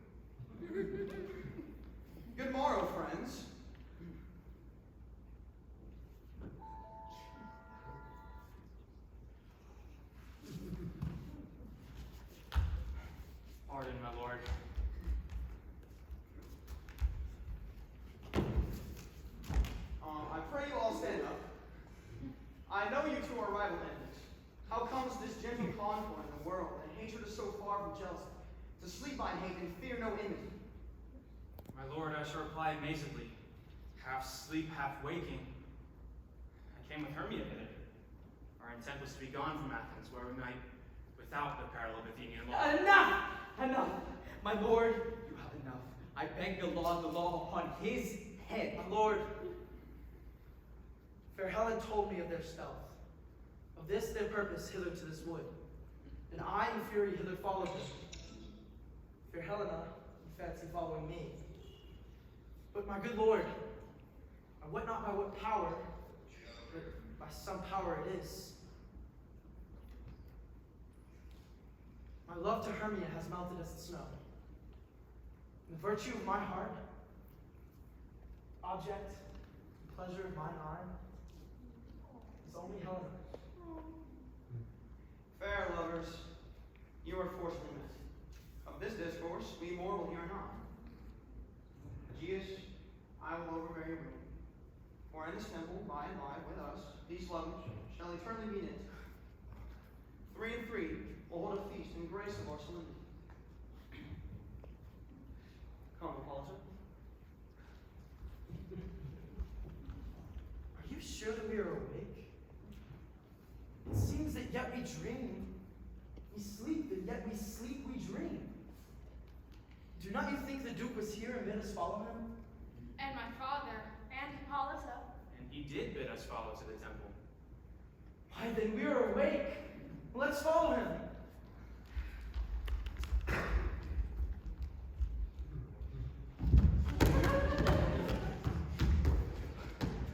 Speaker 3: Good morrow, friends.
Speaker 6: Pardon, my lord.
Speaker 3: I pray you all stand up. I know you two are rival enemies. How comes this gentle concord in the world, and hatred is so far from jealousy? To sleep I hate and fear no enmity.
Speaker 6: My lord, I shall reply amazedly, half sleep, half waking. I came with Hermia hither. Our intent was to be gone from Athens, where we might, without the peril of Athenian law.
Speaker 2: Enough! Enough! My lord, you have enough. I beg the law upon his head.
Speaker 5: My lord, fair Helen told me of their stealth, of this their purpose hither to this wood, and I in fury hither followed them. Fair Helena, in fancy following me. But my good lord, I wot not by what power, but by some power it is. My love to Hermia has melted as the snow. And the virtue of my heart, object, and pleasure of mine eye, is only Helena.
Speaker 3: Fair lovers, you are forcibly met. Of this discourse, we more will hear anon. Aegeus, I will overbear your will. For in this temple, by and by, with us, these lovers shall eternally be knit. 3 and 3 will hold a feast in grace of our solemnity. Come, Hippolyta.
Speaker 5: Are you sure that we are awake? It seems that yet we dream. We sleep, and yet we sleep, we dream. Do not you think the Duke was here and bid us follow him?
Speaker 11: And my father.
Speaker 9: And Hippolyta.
Speaker 6: And he did bid us follow to the temple.
Speaker 5: Why, then we are awake. Let's follow him.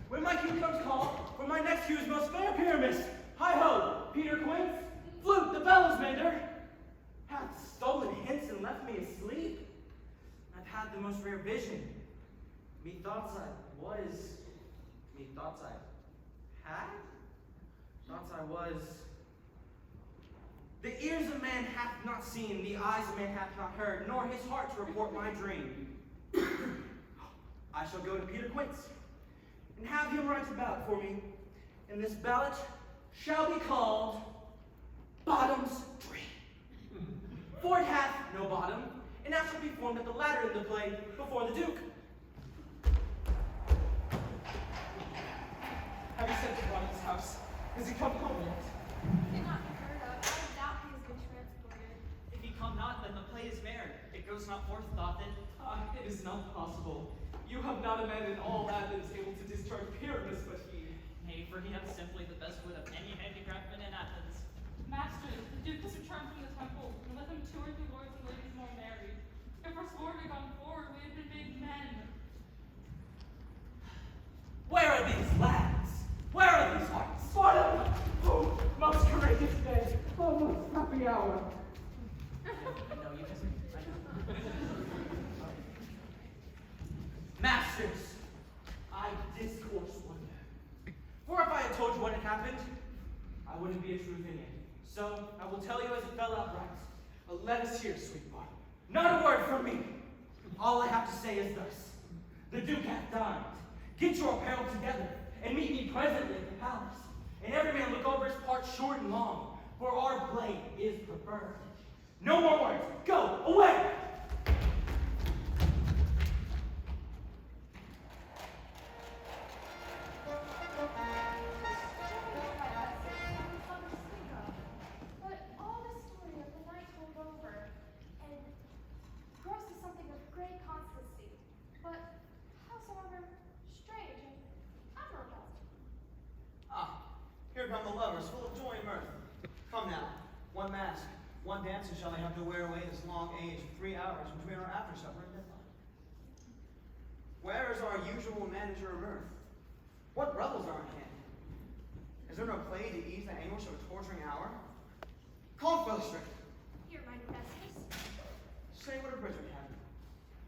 Speaker 5: When my king comes call, for my next Hughes most fair Pyramus, hi-ho, Peter Quince, flute the bellows mender, hath stolen hints and left me asleep. I've had the most rare vision. Methoughts I was. The ears of man hath not seen, the eyes of man hath not heard, nor his heart to report my dream. I shall go to Peter Quince, and have him write a ballot for me, and this ballot shall be called Bottom's Dream. For it hath no bottom, and that shall be formed at the ladder in the play before the Duke.
Speaker 2: Have you sent to Ronnie's house? Has he come home yet?
Speaker 9: Cannot be heard of. I doubt he has been transported.
Speaker 7: If he come not, then the play is marred. It goes not forth, doth it?
Speaker 2: It is not possible. You have not a man in all Athens able to discharge Pyramus but he.
Speaker 7: Nay, for he hath simply the best wit of any handicraftsman in Athens.
Speaker 8: Master, the Duke has returned from the temple, and with him 2 or 3 lords and ladies more married. If our sword had gone forward, we had been made men.
Speaker 5: Where are these lads? the hour.
Speaker 6: I know, you kissed me. I know.
Speaker 5: Masters, I discourse wonder. For if I had told you what had happened, I wouldn't be a true Athenian. So I will tell you as it fell outright. But let us hear, sweet boy. Not a word from me. All I have to say is thus. The Duke hath dined. Get your apparel together, and meet me presently at the palace. And every man look over his part short and long, for our blade is preferred. No more words. Go, away!
Speaker 4: But all the story of the night told over, and grows to something of great constancy, but howsoever strange and admirable.
Speaker 3: Ah, here come the lovers, full of joy and mirth. Come now, one mask, one dance, and shall they have to wear away this long age of 3 hours between our after supper and deadline. Where is our usual manager of mirth? What revels are in hand? Is there no play to ease the anguish of a torturing hour? Call for the strict.
Speaker 9: Here, my masters.
Speaker 3: Say what a Bridget had.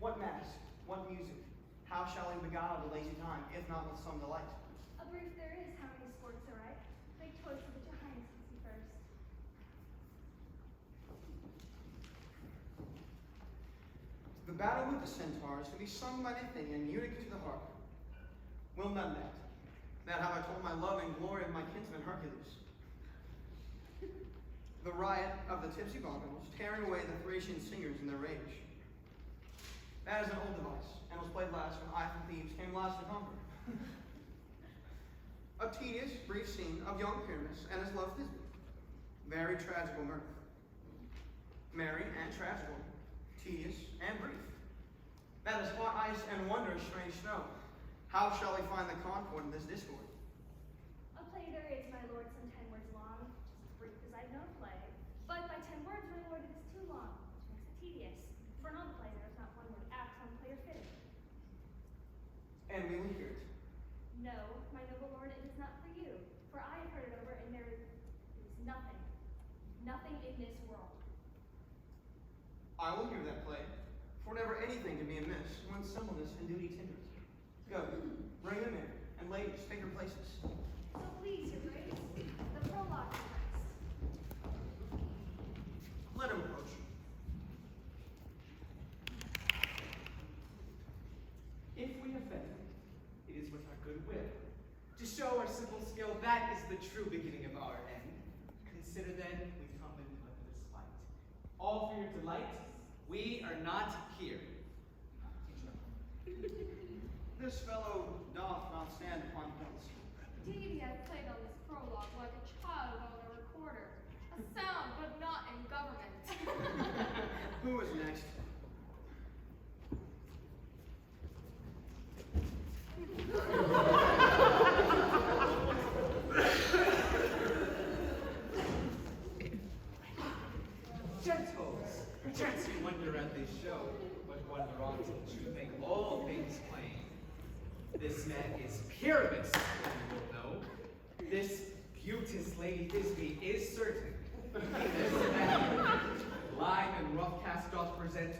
Speaker 3: What mask? What music? How shall we beguile the lazy time, if not with some delight?
Speaker 9: A brief there is how many sports are right. Make choice of which your highness will see first.
Speaker 3: The battle with the centaurs can be sung by the Athenian, eunuch to the harp. Will none that? That have I told my love and glory of my kinsman Hercules. The riot of the tipsy bongos, tearing away the Thracian singers in their rage. That is an old device, and was played last when I from Thebes came last to conquer. A tedious, brief scene of young Pyramus and his love Thisbe. Very tragical mirth. Merry and tragical, tedious and brief. That is hot ice and wondrous strange snow. How shall we find the concord in this discord?
Speaker 9: A play there is, my lord, some 10 words long, just brief as I've known play. But by 10 words, my lord, it is too long, which makes it tedious. For in all the play there is not one word apt, one player fitted.
Speaker 3: And we will hear it.
Speaker 9: No, my noble lord, it is not for you. For I have heard it over, and there is nothing, nothing in this world.
Speaker 3: I will hear that play, for never anything can be amiss when singleness and duty tenders. Go, bring them in, and ladies, take your places.
Speaker 9: So please, your grace, the prologue is next.
Speaker 3: Let him approach.
Speaker 2: If we offend, it is with our good will. To show our simple skill, that is the true beginning of our end. Consider then, we come in this fight. All for your delight, we are not here.
Speaker 3: This fellow doth not stand upon hills.
Speaker 4: Indeed, he has played on this prologue like a child on a recorder. A sound, but not in government.
Speaker 3: Who is next?
Speaker 2: Gentles, perchance you wonder at this show, but wonder on to make all things plain. This man is Pyramus, you will know. This beauteous lady Thisbe is certain. This man, line and rough cast doth present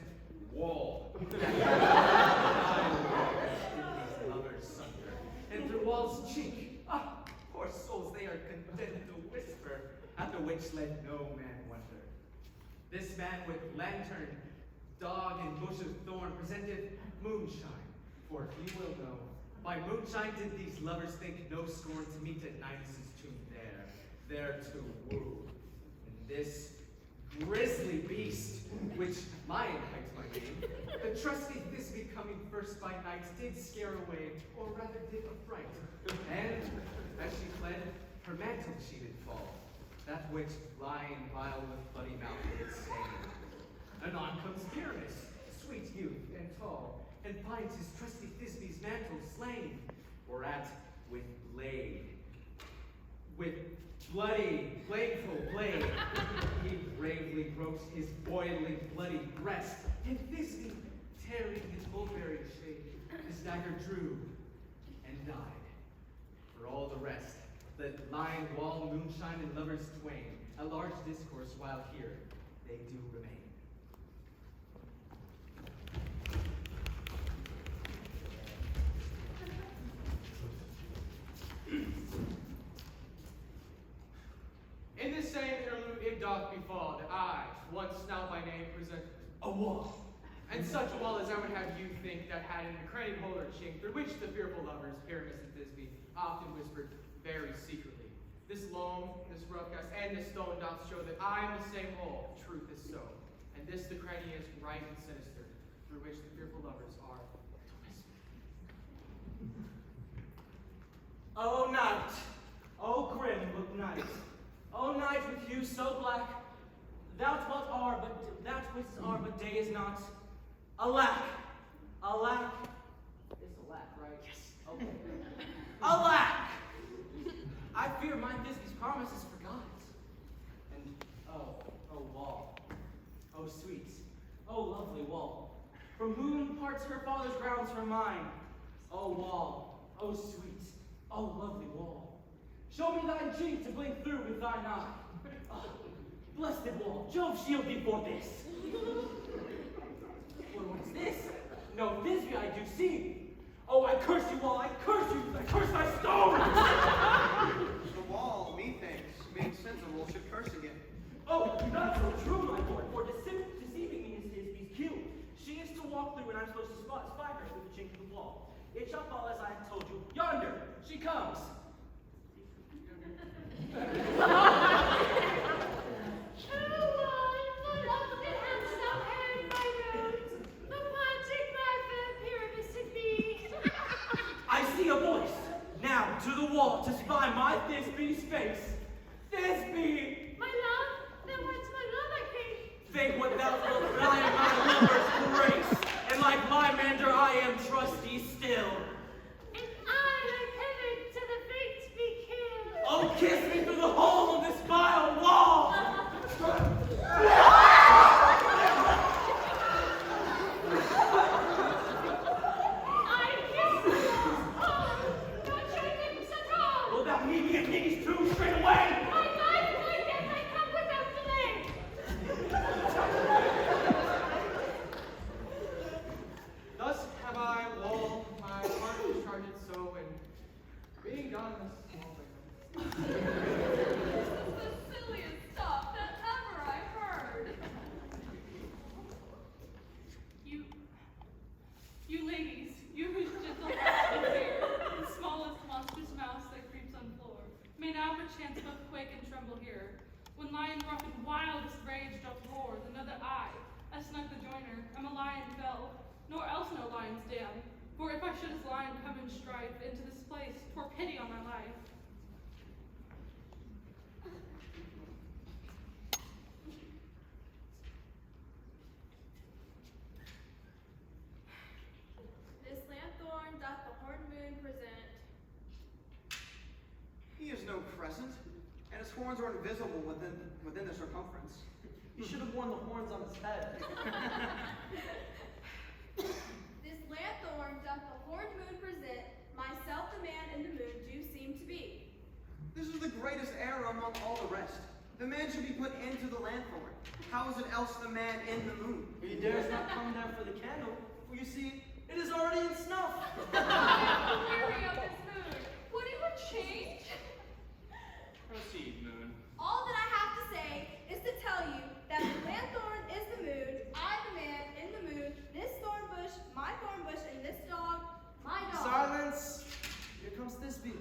Speaker 2: wall. That these lovers sunder, and through wall's cheek, ah, poor souls, they are content to whisper, at the which let no man wonder. This man with lantern, dog, and bush of thorn presented moonshine, for if you will know, by moonshine did these lovers think no scorn to meet at Nisus' tomb there to woo. And this grisly beast, which lion hides my name, the trusty Thisbe coming first by night did scare away, or rather did affright. And as she fled, her mantle she did fall, that which lying vile with bloody mouth did stain. Anon comes Pyramus, sweet youth and tall, and finds his trusty Thisbe's mantle slain, whereat with blade, with bloody, bladeful blade, he bravely groped his boiling bloody breast, and Thisbe, tearing his mulberry shade, his dagger drew, and died. For all the rest, Let lion, wall, moonshine, and lovers twain a large discourse while here they do remain.
Speaker 12: In this same interlude it doth befall that I, once now by name, present a wall. And such a wall as I would have you think that had an accredited hole or chink, through which the fearful lovers, Pyramus and Thisbe, often whispered very secretly. This loam, this rough cast, and this stone doth show that I am the same hole, truth is so. And this the cranny is right and sinister, through which the fearful lovers are to whisper.
Speaker 5: Oh night, oh grim look night, oh night with you so black, thou what are, but that which are, but day is not. Alack, alack, it's alack, right? Yes. Okay. Alack! I fear my Thisbe's promise is forgot. And oh wall, oh sweet, oh lovely wall, from whom parts her father's grounds from mine. Oh wall, oh sweet, oh lovely wall, show me thine cheek to blink through with thine eye. Oh, blessed wall, Jove shield thee for this. What's this? No Thisbe I do see. Oh, I curse you all, I curse you, I curse thy stones!
Speaker 3: The wall, methinks, being sensible, should curse again.
Speaker 5: Oh, not so true, my lord, for deceiving me is Thisbe's cue. She is to walk through and I'm supposed to spy her through the chink of the wall. It shall fall as I have told you. Yonder, she comes. I see a voice. Now to the wall to spy my Thisbe's face. Thisbe!
Speaker 4: My love? Then what's my love, I think?
Speaker 5: Think what thou wilt, but I am my lover's grace. And like Lymander, I am trusty still.
Speaker 4: And I, like heaven, to the fates be killed.
Speaker 5: Oh, kiss me through the hole of this vile wall! Will thou meet me at knees too straight away?
Speaker 4: My life and my death, I come without delay.
Speaker 12: Thus have I, wall, my heart discharged so, and being done this small thing.
Speaker 11: This is the silliest stuff that ever I heard.
Speaker 8: You ladies, you whose gentle hearts are fair, the smallest monstrous mouse that creeps on floor, may now perchance both quake and tremble here. When lion rough in wildest rage doth roar, another I, a snug the joiner, am a lion fell, nor else no lion's dam. For if I should as lion come in strife into this place, 'twere pity on my life.
Speaker 11: This lanthorn doth the horned moon present.
Speaker 3: He is no crescent, and his horns are invisible within the circumference.
Speaker 5: You should have worn the horns on his head.
Speaker 11: This lanthorn doth the horned moon present. Myself the man and the moon do seem to be.
Speaker 3: This is the greatest error among all the rest. The man should be put into the lanthorn. How is it else the man in the moon?
Speaker 5: He dares not come down for the candle, for you see, it is already in snuff.
Speaker 11: I am weary of this moon. Would it would change?
Speaker 6: Proceed, Moon.
Speaker 11: All that I have to say is to tell you that the lanthorn is the moon, I the man in the moon, this thorn bush, my thorn bush, and this dog, my dog.
Speaker 2: Silence! Here comes Thisbe.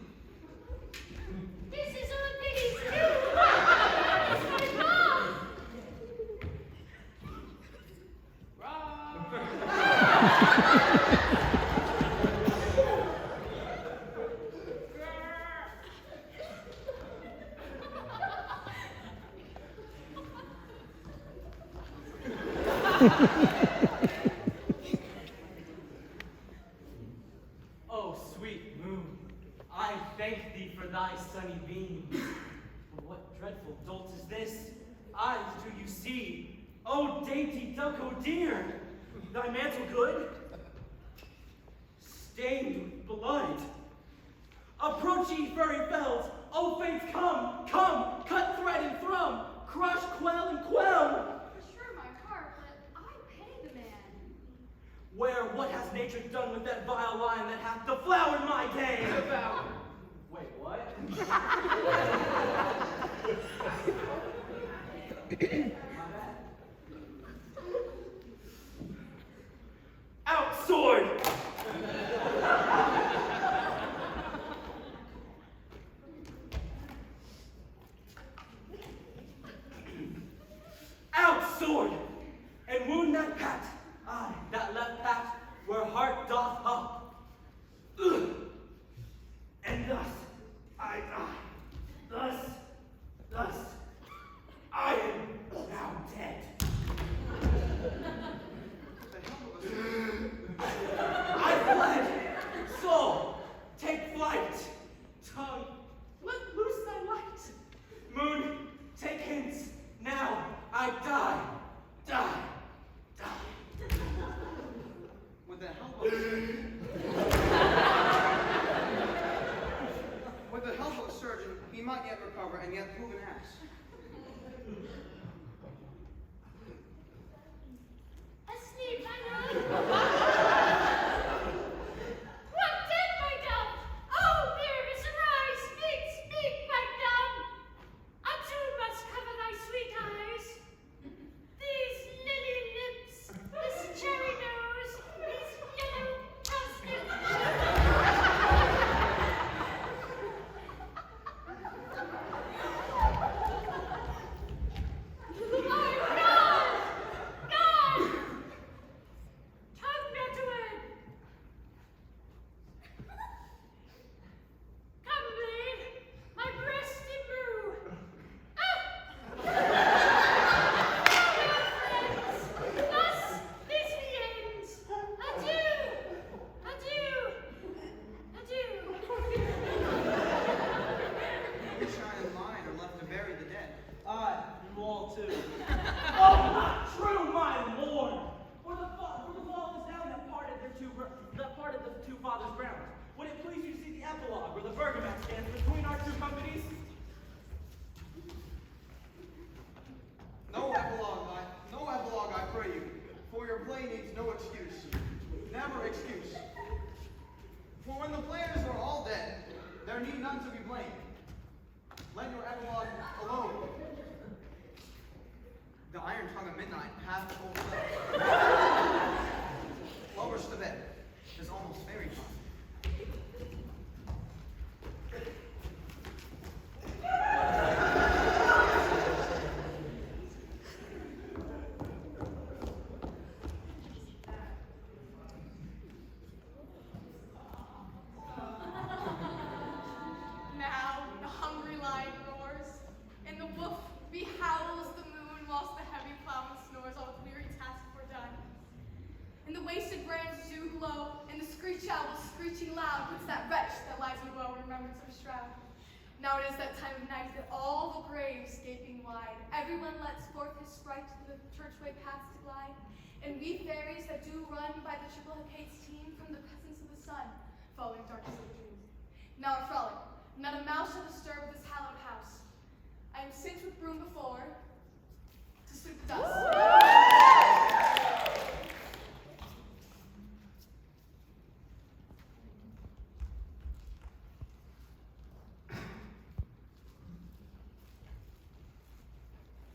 Speaker 4: This is all Biddy's too. That is my mom.
Speaker 5: Oh, sweet moon, I thank thee for thy sunny beams. But what dreadful dolt is this? Eyes do you see? Oh, dainty duck, oh dear! Thy mantle good? Stained with blood. Approach ye, furry fells, O fates, come, come, cut thread and thrum, crush, quell, and quell.
Speaker 11: Sure, my heart, but I pity the man.
Speaker 5: Where, what has nature done with that vile lion that hath deflowered my day?
Speaker 12: Devoured.
Speaker 5: Wait, what? Out sword! Out sword! And wound that pat, aye, that left pat, where heart doth up. Ugh. And thus I die. Thus, I am now dead. I fled. Soul, take flight. Tongue, let loose thy light. Moon, take hints. Now I die.
Speaker 3: With the help of with the help of a surgeon, he might yet recover and yet prove an ass.
Speaker 4: Asleep, my lord. What did my dove? Oh, Pyramus, arise, speak, my dove. A dew must cover thy sweet eyes. These lily lips, this cherry nose, these yellow parsnips.
Speaker 11: Now it is that time of night that all the graves gaping wide, everyone lets forth his sprite through the churchway paths to glide, and we fairies that do run by the triple Hecate's team from the presence of the sun, following darkness of the dreams. Now our frolic, not a mouse shall disturb this hallowed house. I am sent with broom before to sweep the dust.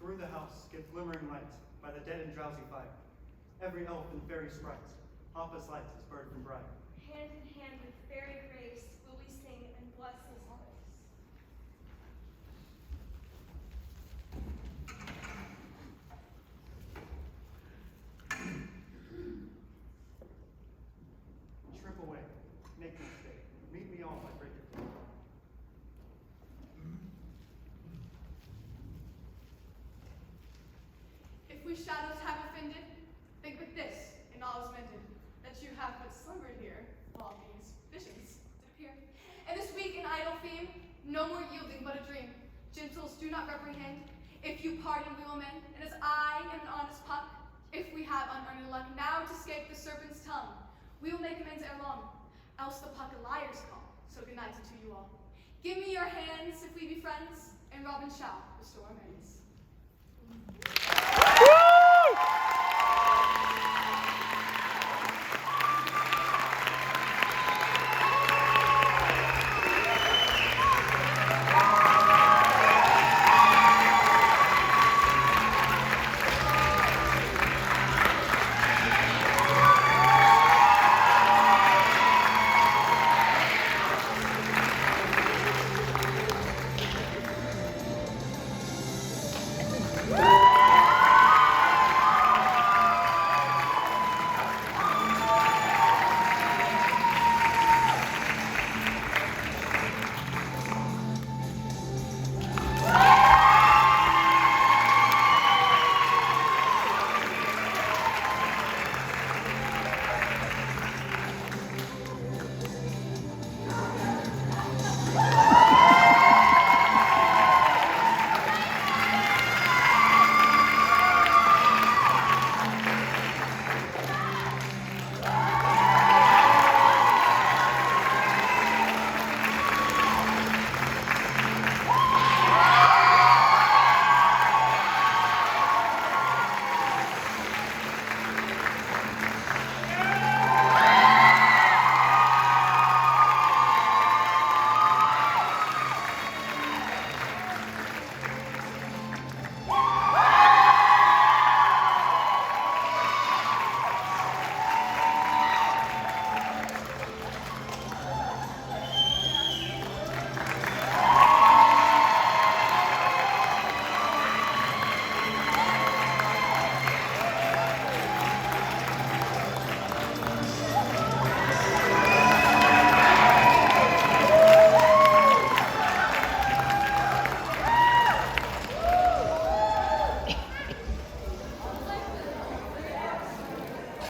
Speaker 10: Through the house give glimmering light by the dead and drowsy fire. Every elf and fairy sprite, Papa's light is bird from bright.
Speaker 9: Hand in hand with fairy grace will we sing and bless his place.
Speaker 10: Trip away, make no stay. Meet me all by break of day.
Speaker 11: If we shadows have offended, think with this, and all is mended, that you have but slumbered here, while these visions appear. And this weak and idle theme, no more yielding but a dream. Gentles, do not reprehend. If you pardon, we will mend. And as I am an honest puck, if we have unearned luck, now to escape the serpent's tongue, we will make amends ere long. Else the puck a liar's call. So good night unto you all. Give me your hands if we be friends, and Robin shall restore our merits.